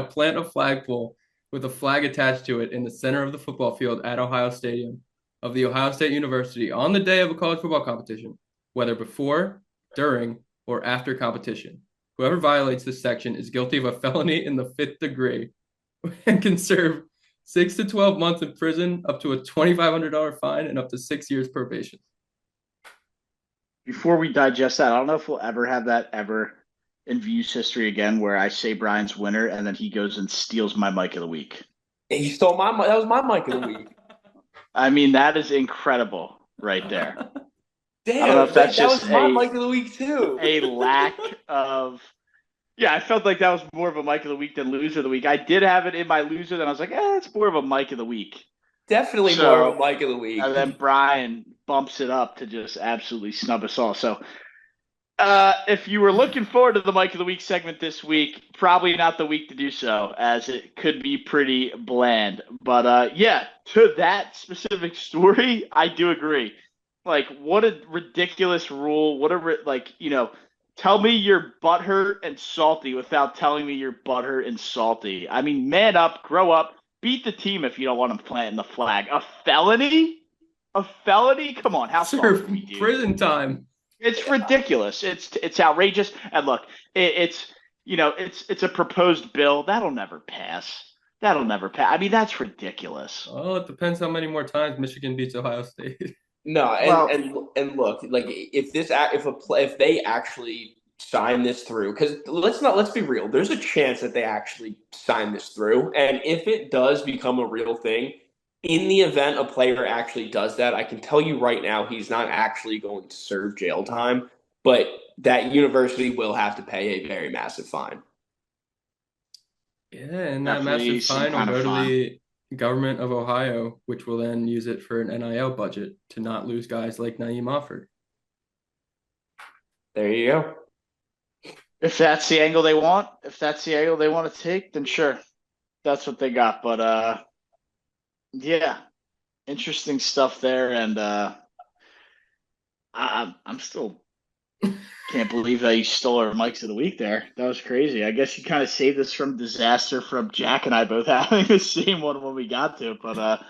plant a flagpole with a flag attached to it in the center of the football field at Ohio Stadium of the Ohio State University on the day of a college football competition, whether before, during, or after competition. Whoever violates this section is guilty of a felony in the 5th degree and can serve 6 to 12 months in prison, up to a $2,500 fine, and up to 6 years probation. Before we digest that, I don't know if we'll ever have that ever in Views history again, where I say Brian's winner and then he goes and steals my mic of the week. He stole that was my mic of the week. I mean, that is incredible right there. Damn, I don't know if that's that just was my mic of the week too. A lack of I felt like that was more of a mic of the week than loser of the week. I did have it in my loser, then I was like, it's more of a mic of the week. Definitely more of a mic of the week. And then Brian bumps it up to just absolutely snub us all. So if you were looking forward to the Mike of the Week segment this week, probably not the week to do so, as it could be pretty bland. But to that specific story, I do agree. Like, what a ridiculous rule. Tell me you're butthurt and salty without telling me you're butthurt and salty. I mean, man up, grow up, beat the team if you don't want them planting the flag. A felony? A felony? Come on, how serve prison time. It's ridiculous. It's outrageous. And look, it's a proposed bill that'll never pass. I mean, that's ridiculous. Well, it depends how many more times Michigan beats Ohio State. No, and look, like if they actually sign this through, because let's be real. There's a chance that they actually sign this through, and if it does become a real thing, in the event a player actually does that, I can tell you right now he's not actually going to serve jail time, but that university will have to pay a very massive fine. Yeah, and that Definitely massive some fine will kind of go to fun. the government of Ohio, which will then use it for an NIL budget to not lose guys like Naeem Offord. There you go. If that's the angle they want, to take, then sure, that's what they got. But yeah, interesting stuff there, and I'm still can't believe that you stole our mics of the week there. That was crazy. I guess you kind of saved us from disaster from Jack and I both having the same one when we got to it. But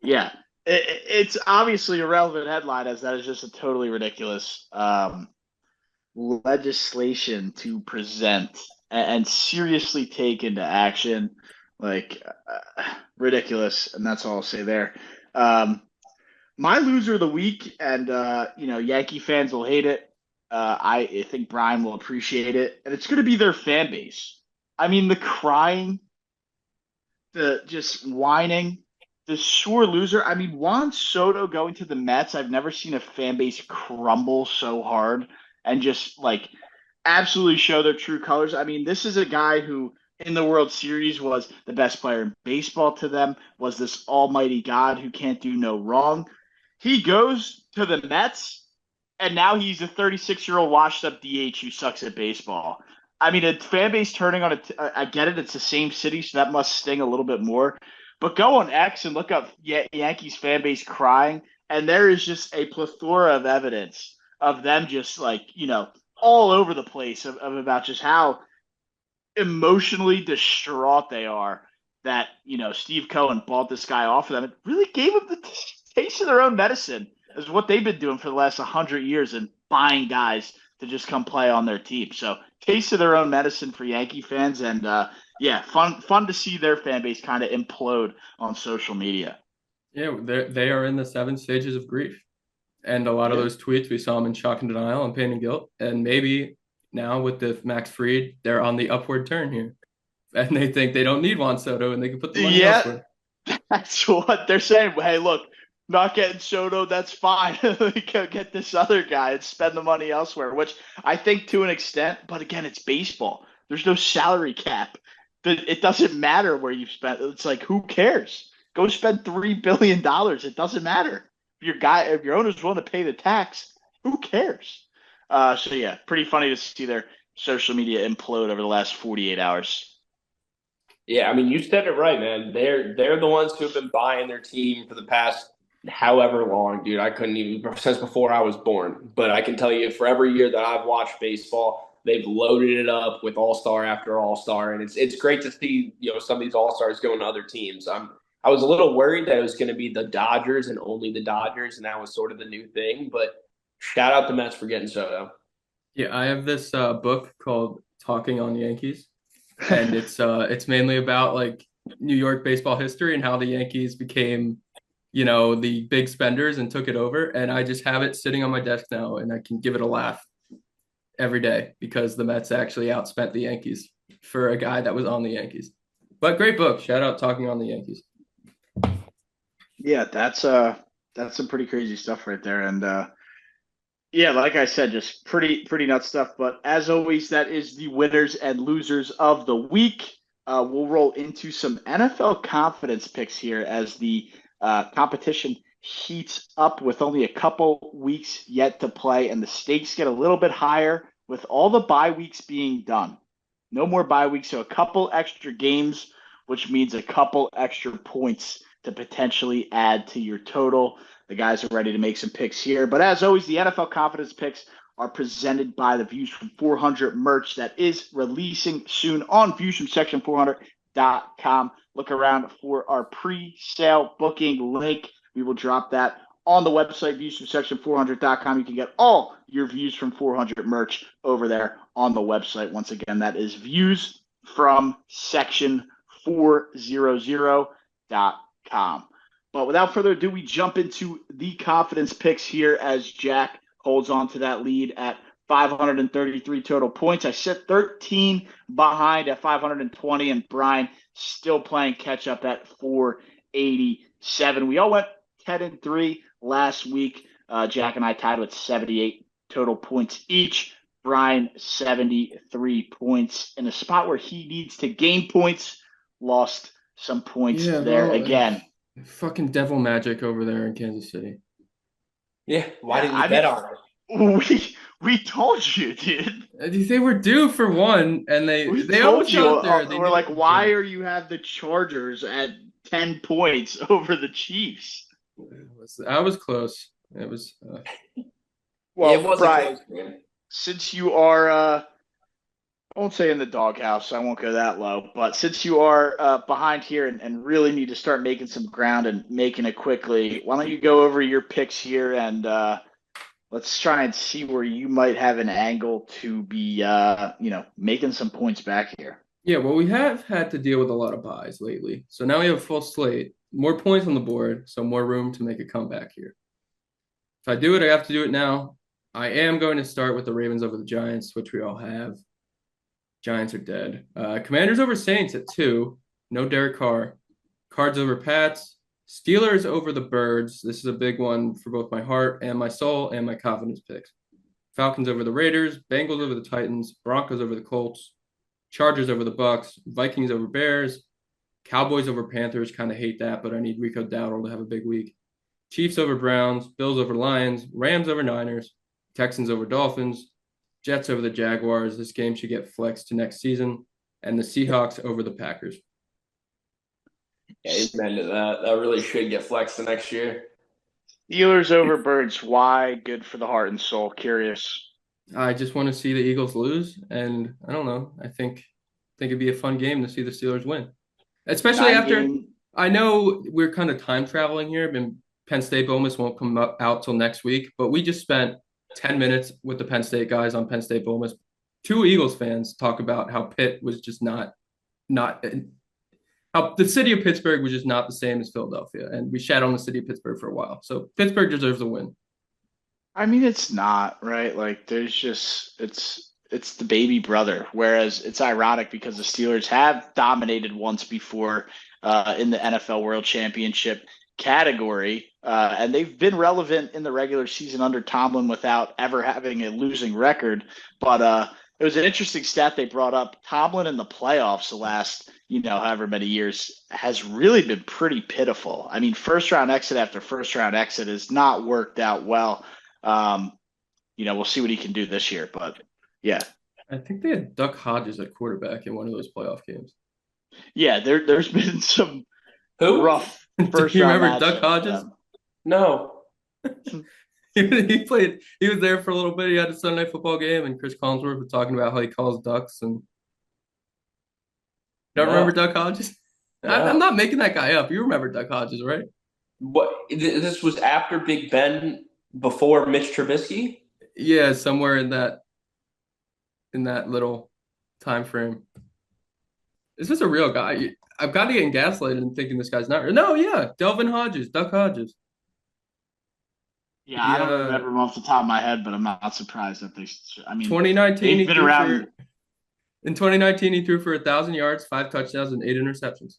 yeah, it's obviously a relevant headline as that is just a totally ridiculous legislation to present and seriously take into action. Like ridiculous, and that's all I'll say there. My loser of the week, and Yankee fans will hate it. I think Brian will appreciate it, and it's going to be their fan base. I mean, the crying, the just whining, the sore loser. I mean, Juan Soto going to the Mets. I've never seen a fan base crumble so hard and just like absolutely show their true colors. I mean, this is a guy who in the World Series was the best player in baseball to them, was this almighty God who can't do no wrong. He goes to the Mets, and now he's a 36-year-old washed up DH who sucks at baseball. I mean, a fan base turning on it. I get it. It's the same city, so that must sting a little bit more. But go on X and look up Yankees fan base crying, and there is just a plethora of evidence of them just like, all over the place of about just how emotionally distraught they are that, Steve Cohen bought this guy off of them. It really gave them the taste of their own medicine is what they've been doing for the last 100 years and buying guys to just come play on their team. So taste of their own medicine for Yankee fans. And yeah, fun to see their fan base kind of implode on social media. Yeah, they are in the 7 stages of grief. And a lot of Yeah. those tweets, we saw them in shock and denial and pain and guilt. And maybe now with the Max Fried, they're on the upward turn here. And they think they don't need Juan Soto and they can put the money elsewhere. That's what they're saying. Hey, look, not getting Soto, that's fine. Go get this other guy and spend the money elsewhere, which I think to an extent, but again, it's baseball. There's no salary cap. It doesn't matter where you've spent. It's like, who cares? Go spend $3 billion. It doesn't matter. If your owner's willing to pay the tax, who cares? So yeah, pretty funny to see their social media implode over the last 48 hours. Yeah, I mean, you said it right, man. They're the ones who've been buying their team for the past however long, dude. I couldn't even since before I was born. But I can tell you, for every year that I've watched baseball, they've loaded it up with all star after all star, and it's great to see some of these all stars going to other teams. I was a little worried that it was going to be the Dodgers and only the Dodgers, and that was sort of the new thing. But shout out to Mets for getting Soto. Yeah, I have this book called Talking on Yankees. And it's mainly about like New York baseball history and how the Yankees became, the big spenders and took it over. And I just have it sitting on my desk now, and I can give it a laugh every day because the Mets actually outspent the Yankees for a guy that was on the Yankees. But great book. Shout out Talking on the Yankees. Yeah, that's some pretty crazy stuff right there. And yeah, like I said, just pretty nuts stuff. But as always, that is the winners and losers of the week. We'll roll into some NFL confidence picks here as the competition heats up with only a couple weeks yet to play, and the stakes get a little bit higher with all the bye weeks being done. No more bye weeks, so a couple extra games, which means a couple extra points to potentially add to your total. The guys are ready to make some picks here. But as always, the NFL confidence picks are presented by the Views from 400 merch that is releasing soon on viewsfromsection400.com. Look around for our pre-sale booking link. We will drop that on the website, viewsfromsection400.com. You can get all your Views from 400 merch over there on the website. Once again, that is viewsfromsection400.com. But without further ado, we jump into the confidence picks here as Jack holds on to that lead at 533 total points. I sit 13 behind at 520, and Brian still playing catch up at 487. We all went 10-3 last week. Jack and I tied with 78 total points each. Brian 73 points in a spot where he needs to gain points. Lost some points there again. Fucking devil magic over there in Kansas City. Yeah, why didn't you bet on it? We told you, dude. They were due for one, and they told you. We're like, why are you have the Chargers at 10 points over the Chiefs? I was close. It was. Well, it wasn't Brian, close, man. Since you are, I won't say in the doghouse, I won't go that low, but since you are behind here and really need to start making some ground and making it quickly, why don't you go over your picks here and let's try and see where you might have an angle to be, making some points back here. Yeah, well, we have had to deal with a lot of buys lately. So now we have a full slate, more points on the board, so more room to make a comeback here. If I do it, I have to do it now. I am going to start with the Ravens over the Giants, which we all have. Giants are dead. Commanders over Saints at 2. No Derek Carr. Cards over Pats. Steelers over the Birds. This is a big one for both my heart and my soul and my confidence picks. Falcons over the Raiders. Bengals over the Titans. Broncos over the Colts. Chargers over the Bucks. Vikings over Bears. Cowboys over Panthers. Kind of hate that, but I need Rico Dowdle to have a big week. Chiefs over Browns. Bills over Lions. Rams over Niners. Texans over Dolphins. Jets over the Jaguars. This game should get flexed to next season. And the Seahawks over the Packers. Yeah, amen to that. That really should get flexed the next year. Steelers over Birds. Why? Good for the heart and soul. Curious. I just want to see the Eagles lose. And I don't know. I think it'd be a fun game to see the Steelers win. Especially after I know we're kind of time traveling here. Penn State Bomus won't come out till next week, but we just spent 10 minutes with the Penn State guys on Penn State Bomus. 2 Eagles fans talk about how Pitt was just not how the city of Pittsburgh was just not the same as Philadelphia. And we shat on the city of Pittsburgh for a while. So Pittsburgh deserves a win. I mean, it's not, right? Like there's just it's the baby brother. Whereas it's ironic because the Steelers have dominated once before in the NFL World Championship category. And they've been relevant in the regular season under Tomlin without ever having a losing record. But it was an interesting stat they brought up. Tomlin in the playoffs the last, however many years has really been pretty pitiful. I mean, first round exit after first round exit has not worked out well. We'll see what he can do this year, but yeah. I think they had Duck Hodges at quarterback in one of those playoff games. Yeah, there's been some rough first Do you round remember Duck Hodges? No. He was there for a little bit. He had a Sunday Night Football game, and Chris Collinsworth was talking about how he calls ducks. And don't remember Duck Hodges? No. I'm not making that guy up. You remember Duck Hodges, right? What? This was after Big Ben, before Mitch Trubisky? Yeah, somewhere in that little time frame. Is this a real guy? I've got to get gaslighted and thinking this guy's not. No, yeah, Delvin Hodges, Duck Hodges. Yeah, I don't remember him off the top of my head, but I'm not surprised that 2019, he's been around. In 2019, he threw for 1,000 yards, 5 touchdowns, and 8 interceptions.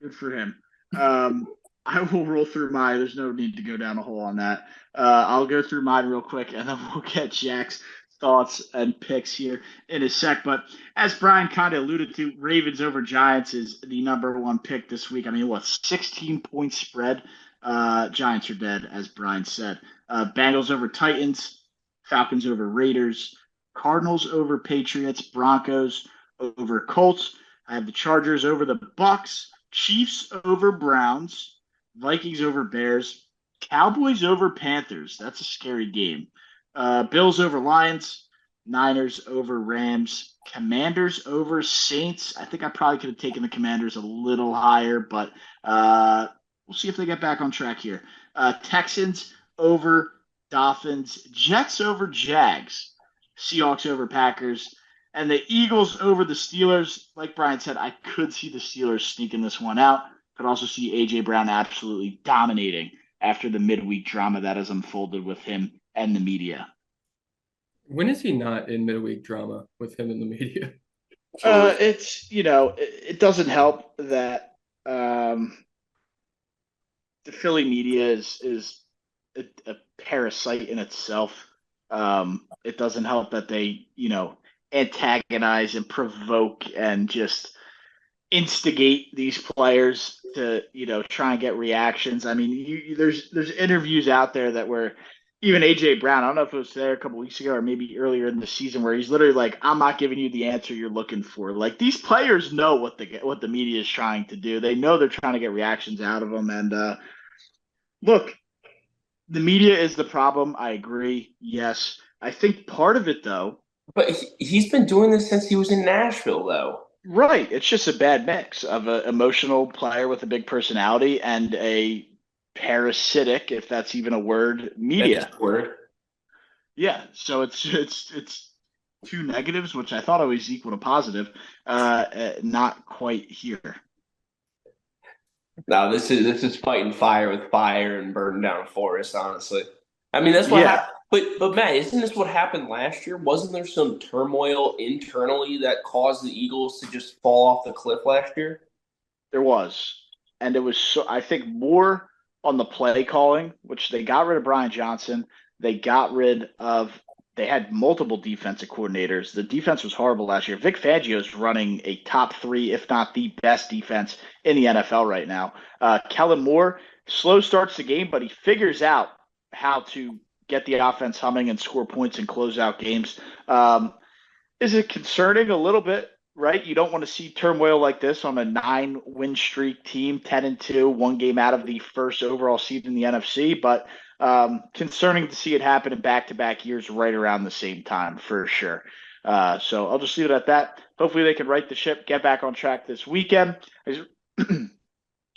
Good for him. I will roll through mine. There's no need to go down a hole on that. I'll go through mine real quick, and then we'll get Jack's thoughts and picks here in a sec. But as Brian kind of alluded to, Ravens over Giants is the number 1 pick this week. I mean, 16-point spread. Giants are dead, as Brian said. Bengals over Titans, Falcons over Raiders, Cardinals over Patriots, Broncos over Colts. I have the Chargers over the Bucks, Chiefs over Browns, Vikings over Bears, Cowboys over Panthers. That's a scary game. Bills over Lions, Niners over Rams, Commanders over Saints. I think I probably could have taken the Commanders a little higher, but we'll see if they get back on track here. Texans over Dolphins, Jets over Jags, Seahawks over Packers, and the Eagles over the Steelers. Like Brian said, I could see the Steelers sneaking this one out. Could also see A.J. Brown absolutely dominating after the midweek drama that has unfolded with him and the media. When is he not in midweek drama with him in the media? It's it doesn't help that the Philly media is a parasite in itself. It doesn't help that they antagonize and provoke and just instigate these players to try and get reactions. I mean, there's interviews out there that were even AJ Brown. I don't know if it was there a couple weeks ago or maybe earlier in the season where he's literally like, "I'm not giving you the answer you're looking for." Like these players know what the media is trying to do. They know they're trying to get reactions out of them. And look, the media is the problem. I agree. Yes, I think part of it though. But he's been doing this since he was in Nashville, though. Right. It's just a bad mix of an emotional player with a big personality and a parasitic, if that's even a word, That is media. a word. Yeah. So it's two negatives, which I thought always equal to positive. Not quite here. No, this is fighting fire with fire and burning down a forest, honestly. I mean, that's what Yeah, happened. But Matt, isn't this what happened last year? Wasn't there some turmoil internally that caused the Eagles to just fall off the cliff last year? there was. And it was so I think more on the play calling, which they got rid of Brian Johnson. They got rid of they had multiple defensive coordinators. The defense was horrible last year. Vic Fangio is running a top three, if not the best defense in the NFL right now. Kellen Moore slow starts the game, but he figures out how to get the offense humming and score points and close out games. Is it concerning a little bit? Right, you don't want to see turmoil like this on a 9-win streak team, 10-2, one game out of the first overall seed in the NFC. But concerning to see it happen in back-to-back years right around the same time for sure. So I'll just leave it at that. Hopefully they can right the ship, get back on track this weekend. I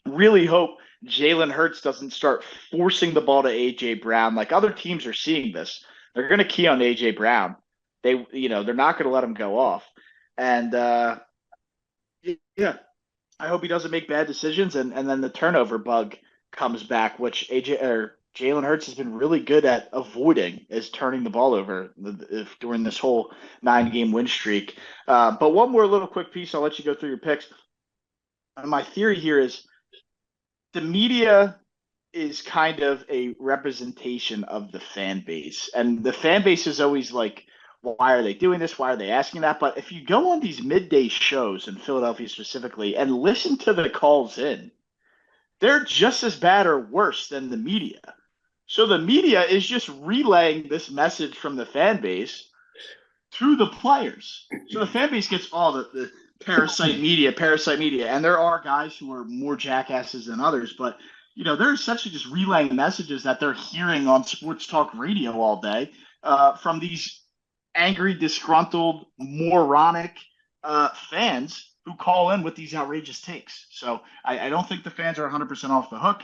really hope Jalen Hurts doesn't start forcing the ball to AJ Brown like other teams are seeing this. They're going to key on AJ Brown. They're not going to let him go off. And yeah, I hope he doesn't make bad decisions, and then the turnover bug comes back, which AJ or Jalen Hurts has been really good at avoiding, is turning the ball over during this whole 9-game win streak. But one more little quick piece, I'll let you go through your picks. My theory here is the media is kind of a representation of the fan base, and the fan base is always like, why are they doing this? Why are they asking that? But if you go on these midday shows in Philadelphia specifically and listen to the calls in, they're just as bad or worse than the media. So the media is just relaying this message from the fan base to the players. So the fan base gets all the parasite media. And there are guys who are more jackasses than others, but they're essentially just relaying messages that they're hearing on sports talk radio all day from these angry, disgruntled, moronic fans who call in with these outrageous takes. So I don't think the fans are 100% off the hook.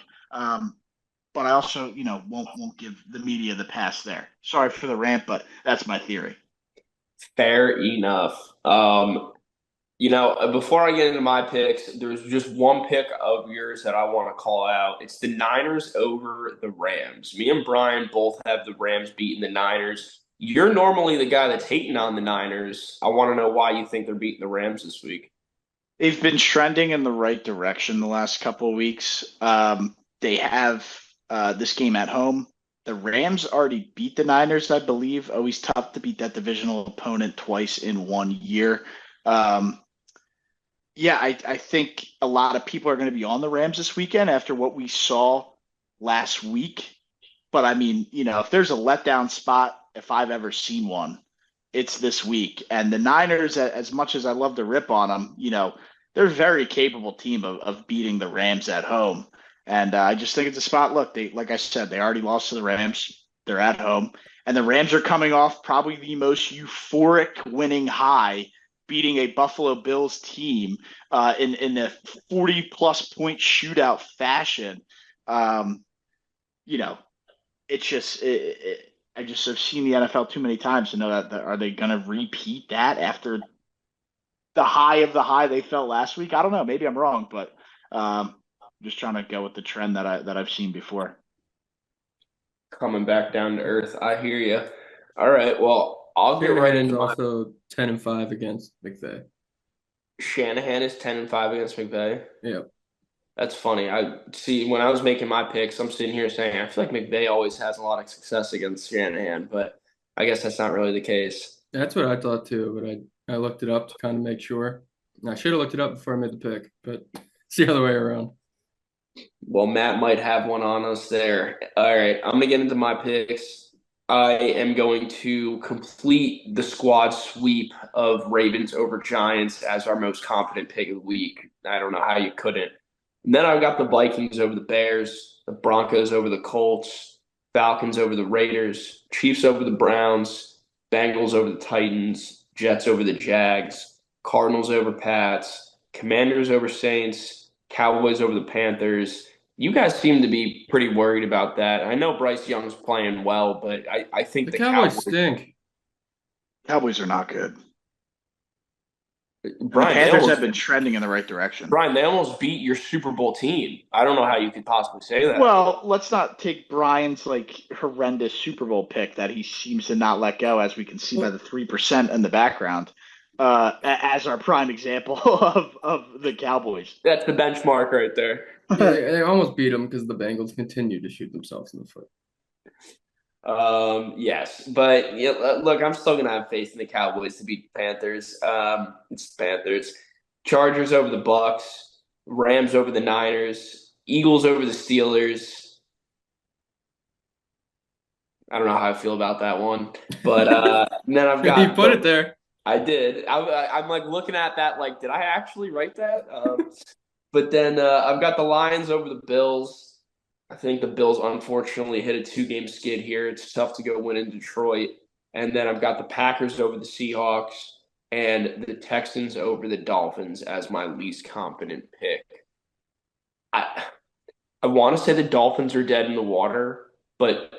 But I also, won't give the media the pass there. Sorry for the rant, but that's my theory. Fair enough. Before I get into my picks, there's just one pick of yours that I want to call out. It's the Niners over the Rams. Me and Brian both have the Rams beating the Niners. You're normally the guy that's hating on the Niners. I want to know why you think they're beating the Rams this week. They've been trending in the right direction the last couple of weeks. They have this game at home. The Rams already beat the Niners, I believe. Always tough to beat that divisional opponent twice in 1 year. Yeah, I think a lot of people are going to be on the Rams this weekend after what we saw last week. But I mean, if there's a letdown spot, if I've ever seen one, it's this week. And the Niners, as much as I love to rip on them, they're a very capable team of beating the Rams at home. And I just think it's a spot. Look, like I said, they already lost to the Rams. They're at home. And the Rams are coming off probably the most euphoric winning high, beating a Buffalo Bills team in a 40-plus point shootout fashion. You know, it's just I just have seen the NFL too many times to know that are they going to repeat that after the high of the high they felt last week? I don't know. Maybe I'm wrong, but just trying to go with the trend that I've seen before. Coming back down to earth. I hear you. All right. Well, I'll get right Shanahan is into my also 10-5 against McVay. Shanahan is 10-5 against McVay. Yeah. That's funny. I see when I was making my picks, I'm sitting here saying I feel like McVay always has a lot of success against Shanahan, but I guess that's not really the case. That's what I thought too, but I looked it up to kind of make sure. I should have looked it up before I made the pick, but it's the other way around. Well, Matt might have one on us there. All right, I'm gonna get into my picks. I am going to complete the squad sweep of Ravens over Giants as our most confident pick of the week. I don't know how you couldn't. And then I've got the Vikings over the Bears, the Broncos over the Colts, Falcons over the Raiders, Chiefs over the Browns, Bengals over the Titans, Jets over the Jags, Cardinals over Pats, Commanders over Saints, Cowboys over the Panthers. You guys seem to be pretty worried about that. I know Bryce Young's playing well, but I think The Cowboys stink. Cowboys are not good. The Brian, Panthers have been trending in the right direction. Brian, they almost beat your Super Bowl team. I don't know how you could possibly say that. Well, let's not take Brian's horrendous Super Bowl pick that he seems to not let go, as we can see by the 3% in the background, as our prime example of the Cowboys. That's the benchmark right there. Yeah, they almost beat them because the Bengals continue to shoot themselves in the foot. Yes, but yeah, look, I'm still gonna have faith in the Cowboys to beat the Panthers. It's the Panthers. Chargers over the Bucks, Rams over the Niners, Eagles over the Steelers. I don't know how I feel about that one, but then I've got You put it there. I did. I'm like looking at that, like, did I actually write that? But then I've got the Lions over the Bills. I think the Bills unfortunately hit a 2-game skid here. It's tough to go win in Detroit. And then I've got the Packers over the Seahawks and the Texans over the Dolphins as my least confident pick. I want to say the Dolphins are dead in the water, but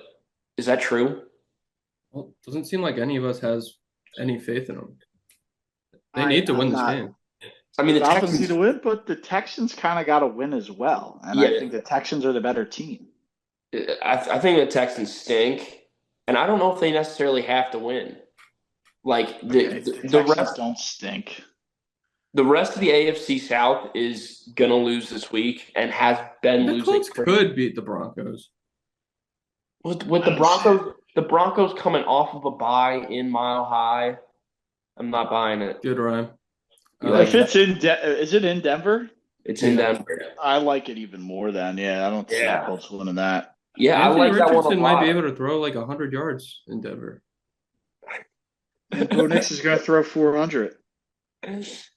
is that true? Well, it doesn't seem like any of us has any faith in them. They need to win this game. I mean, the Dolphins Texans need to win, but the Texans kind of got to win as well. And Yeah. I think the Texans are the better team. I think the Texans stink, and I don't know if they necessarily have to win. Like the Texans rest don't stink. The rest of the AFC South is gonna lose this week and has been The losing. Colts could beat the Broncos. With the Broncos coming off of a bye in Mile High. I'm not buying it. Good rhyme. If it's is it in Denver? It's in Denver. I like it even more then. Yeah, I don't see the Colts winning that. Yeah, Anthony I like that one Richardson a might lot. be able to throw like 100 yards in Denver. Bo Nix is going to throw 400.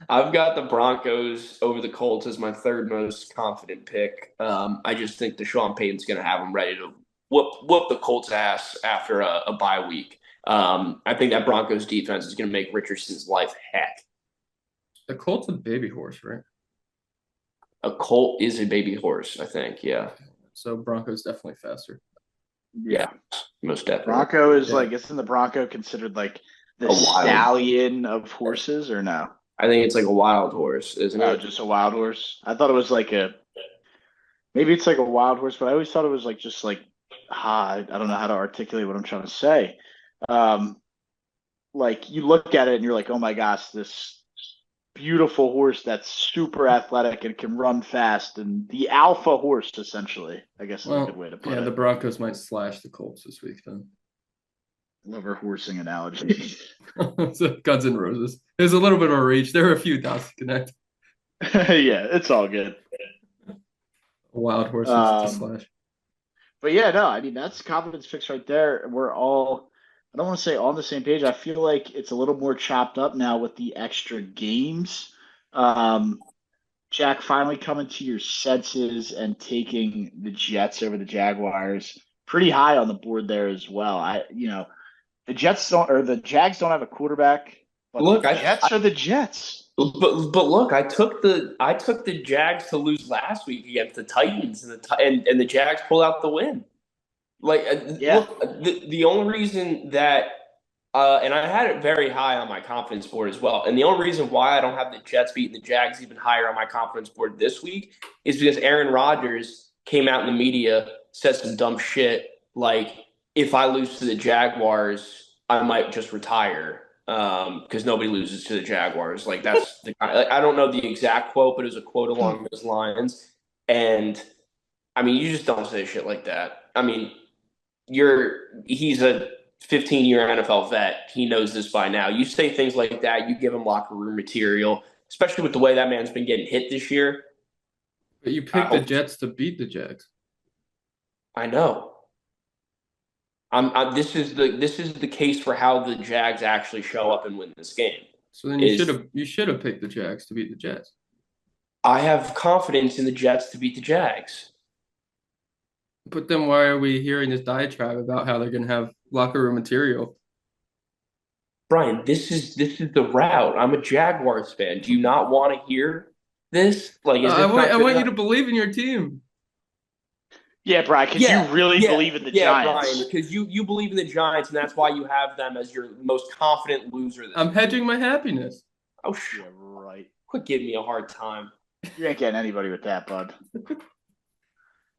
I've got the Broncos over the Colts as my third most confident pick. I just think Deshaun Payton's going to have them ready to whoop the Colts' ass after a bye week. I think that Broncos defense is going to make Richardson's life heck. The Colt's a baby horse, right? A Colt is a baby horse, I think. Yeah. So Broncos definitely faster. Yeah, most definitely. Bronco is isn't the Bronco considered like the stallion of horses or no? I think it's like a wild horse, isn't it? Oh, just a wild horse. I thought it was maybe it's like a wild horse, but I always thought it was I don't know how to articulate what I'm trying to say. Like you look at it and you're like, oh my gosh, this beautiful horse that's super athletic and can run fast, and the alpha horse essentially, I guess is a good way to put it. Yeah, the Broncos might slash the Colts this week then. Love her horsing analogy. So Guns N' Roses. There's a little bit of a reach. There are a few dots to connect. Yeah, it's all good. Wild horses to slash. But yeah, no, I mean that's confidence fix right there. We're all, I don't want to say on the same page. I feel like it's a little more chopped up now with the extra games. Jack, finally coming to your senses and taking the Jets over the Jaguars. Pretty high on the board there as well. The Jags don't have a quarterback. But Look, the Jets are the Jets. But look, I took the Jags to lose last week against the Titans, and the Jags pulled out the win. Look, the only reason that and I had it very high on my confidence board as well, and the only reason why I don't have the Jets beating the Jags even higher on my confidence board this week is because Aaron Rodgers came out in the media, said some dumb shit like, if I lose to the Jaguars, I might just retire because nobody loses to the Jaguars. Like that's the guy. Like, I don't know the exact quote, but it was a quote along those lines. And I mean, you just don't say shit like that. I mean, he's a 15-year NFL vet. He knows this by now. You say things like that, you give him locker room material, especially with the way that man's been getting hit this year. But you picked the Jets to beat the Jags. I know. This is the case for how the Jags actually show up and win this game. So then you should have picked the Jags to beat the Jets. I have confidence in the Jets to beat the Jags. But then why are we hearing this diatribe about how they're going to have locker room material? Brian, this is the route. I'm a Jaguars fan. Do you not want to hear this? Like, I want you to believe in your team. Yeah, Brian, because you really believe in the Giants. Yeah, Brian, because you believe in the Giants, and that's why you have them as your most confident loser. I'm hedging my happiness. Oh, sure. Right. Quit giving me a hard time. You ain't getting anybody with that, bud.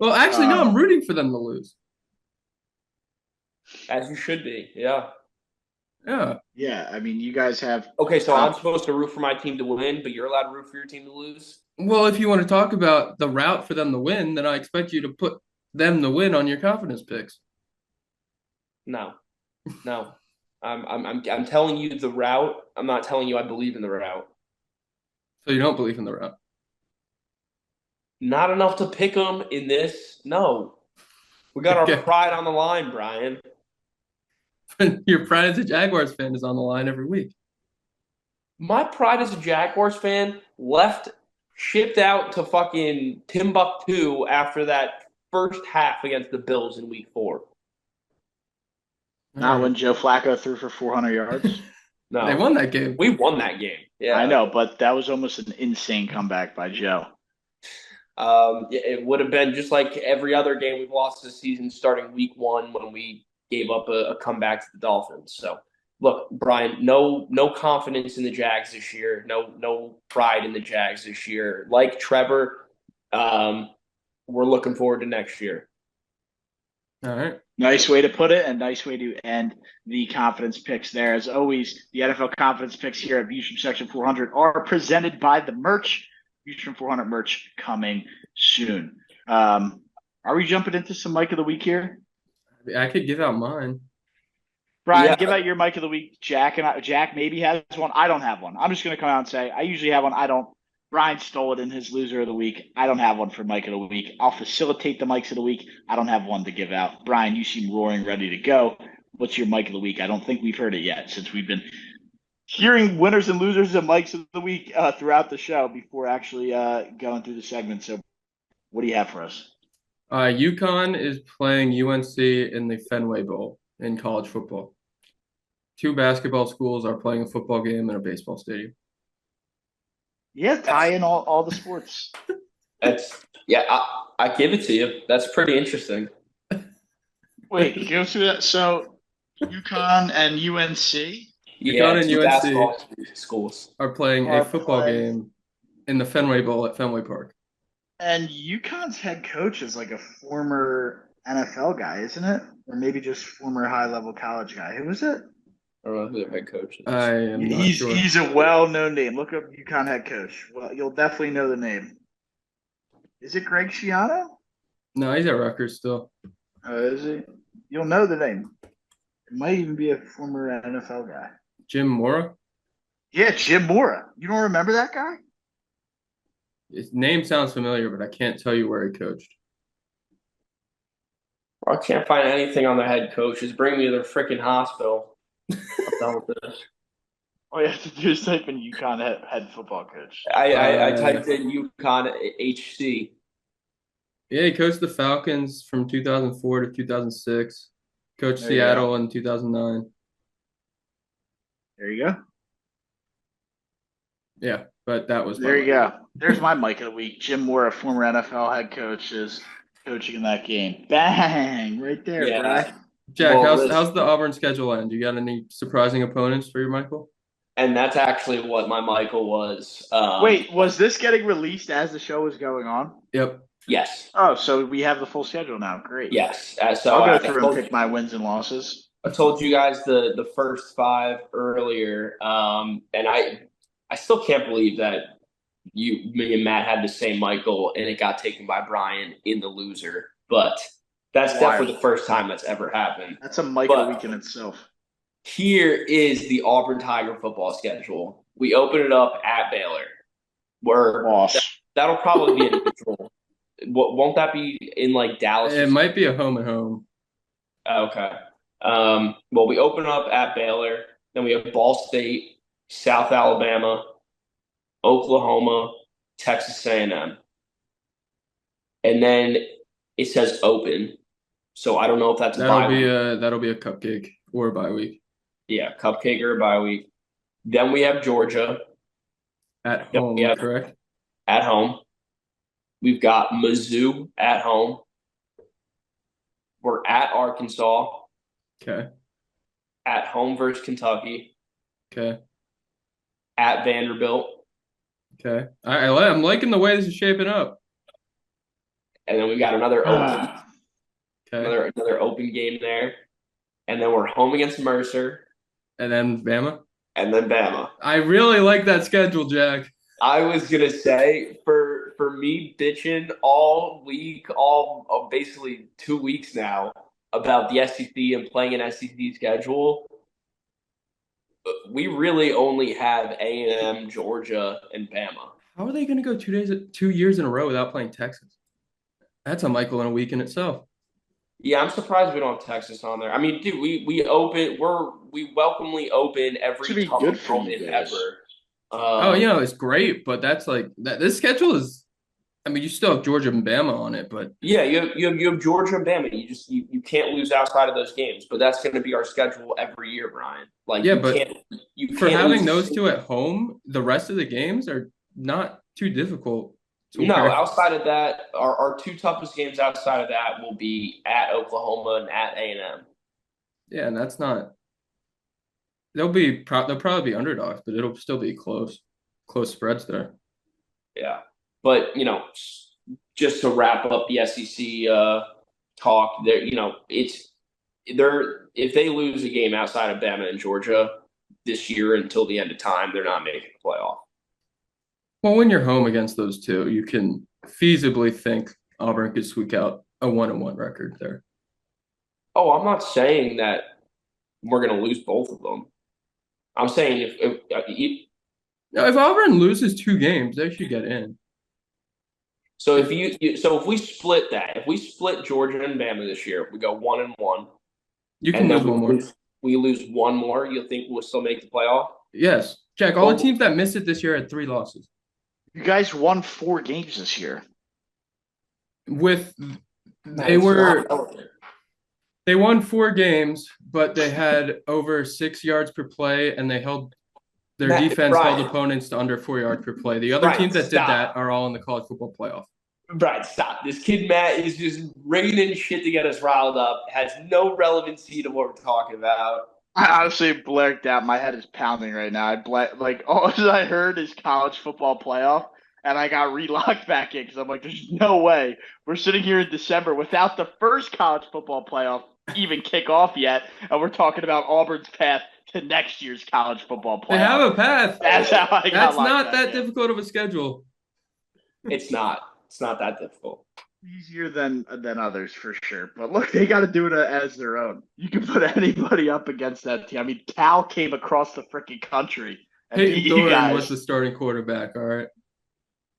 Well, actually, no, I'm rooting for them to lose. As you should be, yeah. Yeah. Yeah, I mean, you guys have... Okay, so I'm supposed to root for my team to win, but you're allowed to root for your team to lose? Well, if you want to talk about the route for them to win, then I expect you to put them to win on your confidence picks. No. I'm telling you the route. I'm not telling you I believe in the route. So you don't believe in the route? Not enough to pick them in this. No. We got our pride on the line, Brian. Your pride as a Jaguars fan is on the line every week. My pride as a Jaguars fan shipped out to fucking Timbuktu after that first half against the Bills in week 4. Not when Joe Flacco threw for 400 yards. No. They won that game. We won that game. Yeah. I know, but that was almost an insane comeback by Joe. It would have been just like every other game we've lost this season starting week 1 when we gave up a comeback to the Dolphins. So, look, Brian, no confidence in the Jags this year. No pride in the Jags this year. Like Trevor, we're looking forward to next year. All right. Nice way to put it, and nice way to end the confidence picks there. As always, the NFL confidence picks here at Views from Section 400 are presented by the merch. Views from 400 merch coming soon. Are we jumping into some Mike of the Week here? I could give out mine. Brian, give out your Mike of the Week. Jack maybe has one. I don't have one. I'm just going to come out and say I usually have one. I don't. Brian stole it in his Loser of the Week. I don't have one for Mike of the Week. I'll facilitate the Mikes of the Week. I don't have one to give out. Brian, you seem roaring ready to go. What's your Mike of the Week? I don't think we've heard it yet since we've been hearing winners and losers and Mikes of the Week throughout the show before actually going through the segment. So what do you have for us? UConn is playing UNC in the Fenway Bowl in college football. 2 basketball schools are playing a football game in a baseball stadium. Yeah, tie in all the sports. I give it to you. That's pretty interesting. Wait, go through that. So UConn and UNC? UConn and UNC schools are playing a football game in the Fenway Bowl at Fenway Park. And UConn's head coach is like a former NFL guy, isn't it? Or maybe just former high-level college guy. Who is it? I don't know who their head coach is. I am not sure. He's a well-known name. Look up UConn head coach. Well, you'll definitely know the name. Is it Greg Schiano? No, he's at Rutgers still. Oh, is he? You'll know the name. It might even be a former NFL guy. Jim Mora? Yeah, Jim Mora. You don't remember that guy? His name sounds familiar, but I can't tell you where he coached. I can't find anything on their head coaches. Bring me to the freaking hospital. I'm done with this. All you have to do is type in UConn head football coach. I typed in UConn HC. Yeah, he coached the Falcons from 2004 to 2006. Coached Seattle in 2009. There you go. Yeah, but that was there you go. There's my Mike of the Week. Jim Moore, a former NFL head coach, is coaching in that game. Bang! Right there, yeah. Brad. Jack, how's the Auburn schedule end? You got any surprising opponents for your Michael? And that's actually what my Michael was. Wait, was this getting released as the show was going on? Yep. Yes. Oh, so we have the full schedule now. Great. Yes. So I'll go through and pick my wins and losses. I told you guys the first five earlier, and I still can't believe that me and Matt had the same Michael, and it got taken by Brian in the loser. But that's definitely the first time that's ever happened. That's a Michael week in itself. Here is the Auburn Tiger football schedule. We open it up at Baylor. That'll probably be a neutral. Won't that be in like Dallas? It might be a home and home. Okay. Well, we open up at Baylor. Then we have Ball State, South Alabama, Oklahoma, Texas A&M. And then it says open. So I don't know if that's that'll be a cupcake or a bye week. Yeah, cupcake or a bye week. Then we have Georgia. At home, correct? At home. We've got Mizzou at home. We're at Arkansas. Okay. At home versus Kentucky. Okay. At Vanderbilt. Okay. I'm liking the way this is shaping up. And then we got another open. Okay. Another open game there. And then we're home against Mercer. And then Bama. And then Bama. I really like that schedule, Jack. I was gonna say for me bitching all week, basically 2 weeks now about the SEC and playing an SEC schedule. We really only have A&M, Georgia, and Bama. How are they going to go 2 years in a row without playing Texas? That's a Michael in a week in itself. Yeah, I'm surprised we don't have Texas on there. I mean, dude, we welcomely open every tough opponent ever. It's great, but that's like that. This schedule is. I mean, you still have Georgia and Bama on it, but yeah, you have Georgia and Bama. You can't lose outside of those games, but that's going to be our schedule every year, Brian. Like yeah, for having those two at home, the rest of the games are not too difficult. No, outside of that, our two toughest games outside of that will be at Oklahoma and at A&M. Yeah, and that's not. They'll probably be underdogs, but it'll still be close spreads there. Yeah, but just to wrap up the SEC talk, if they lose a game outside of Bama and Georgia this year until the end of time, they're not making the playoff. Well, when you're home against those two, you can feasibly think Auburn could squeak out a 1-1 record there. Oh, I'm not saying that we're going to lose both of them. I'm saying if Auburn loses 2 games, they should get in. So if we split that, if we split Georgia and Bama this year, if we go 1-1, you can lose one more. We lose one more. You think we'll still make the playoff? Yes, Jack. All the teams that missed it this year had 3 losses. You guys won 4 games this year. They won 4 games, but they had over 6 yards per play, and their defense held opponents to under 4 yards per play. The other teams that did that are all in the college football playoff. Right, stop. This kid Matt is just ringing shit to get us riled up. Has no relevancy to what we're talking about. I honestly blanked out. My head is pounding right now. All I heard is college football playoff, and I got relocked back in because I'm like, there's no way we're sitting here in December without the first college football playoff even kick off yet, and we're talking about Auburn's path to next year's college football playoff. They have a path. That's how I got. That's not that difficult of a schedule. It's not. It's not that difficult. Easier than others for sure, but look, they got to do it as their own. You can put anybody up against that team. I mean, Cal came across the freaking country. Peyton Thorne was the starting quarterback. All right,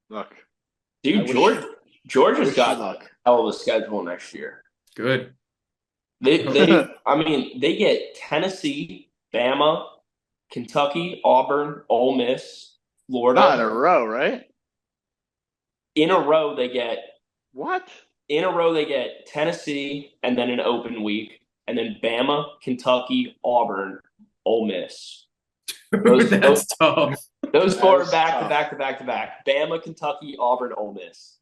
look, dude, Georgia's got a hell of a schedule next year. Good. They get Tennessee, Bama, Kentucky, Auburn, Ole Miss, Florida. Not in a row, right? In a row, they get. What? In a row, they get Tennessee and then an open week, and then Bama, Kentucky, Auburn, Ole Miss. That's tough. Those 4 are back to back to back to back. Bama, Kentucky, Auburn, Ole Miss.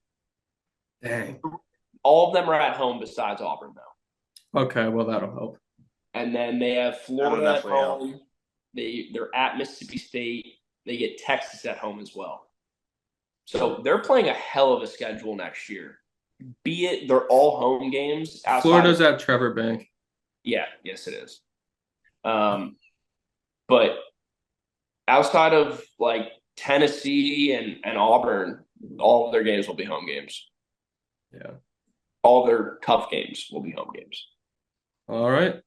Dang. All of them are at home besides Auburn, though. Okay, well, that'll help. And then they have Florida at home. They're at Mississippi State. They get Texas at home as well. So they're playing a hell of a schedule next year. Be it they're all home games. Florida's at Trevor Bank. Yeah, yes it is. But outside of like Tennessee and Auburn, all of their games will be home games. Yeah. All their tough games will be home games. All right.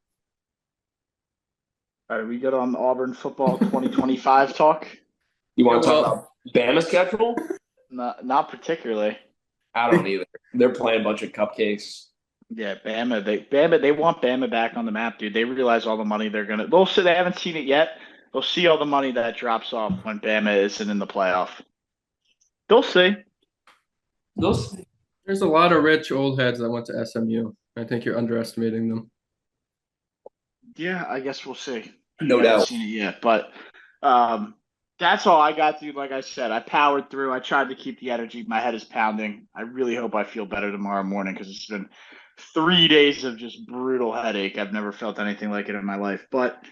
All right, we good on Auburn football 2025 talk? You want to Yeah, talk about Bama schedule? Not particularly. I don't either. They're playing a bunch of cupcakes. Yeah, Bama, they want Bama back on the map, dude. They realize all the money they'll say they haven't seen it yet. They'll see all the money that drops off when Bama isn't in the playoff. They'll see. Those There's a lot of rich old heads that went to SMU. I think you're underestimating them. Yeah, I guess we'll see. No I haven't doubt. seen it yet, but that's all I got, dude. Like I said, I powered through. I tried to keep the energy. My head is pounding. I really hope I feel better tomorrow morning because it's been 3 days of just brutal headache. I've never felt anything like it in my life. But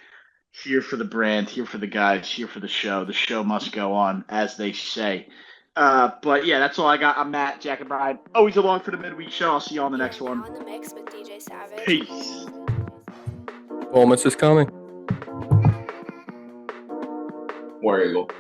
here for the brand, here for the guys, here for the show. The show must go on, as they say. But yeah, that's all I got. I'm Matt, Jack, and Brian. Always along for the midweek show. I'll see you on the next one. On the mix with DJ Savage. Peace. Coleman's is coming. War Eagle.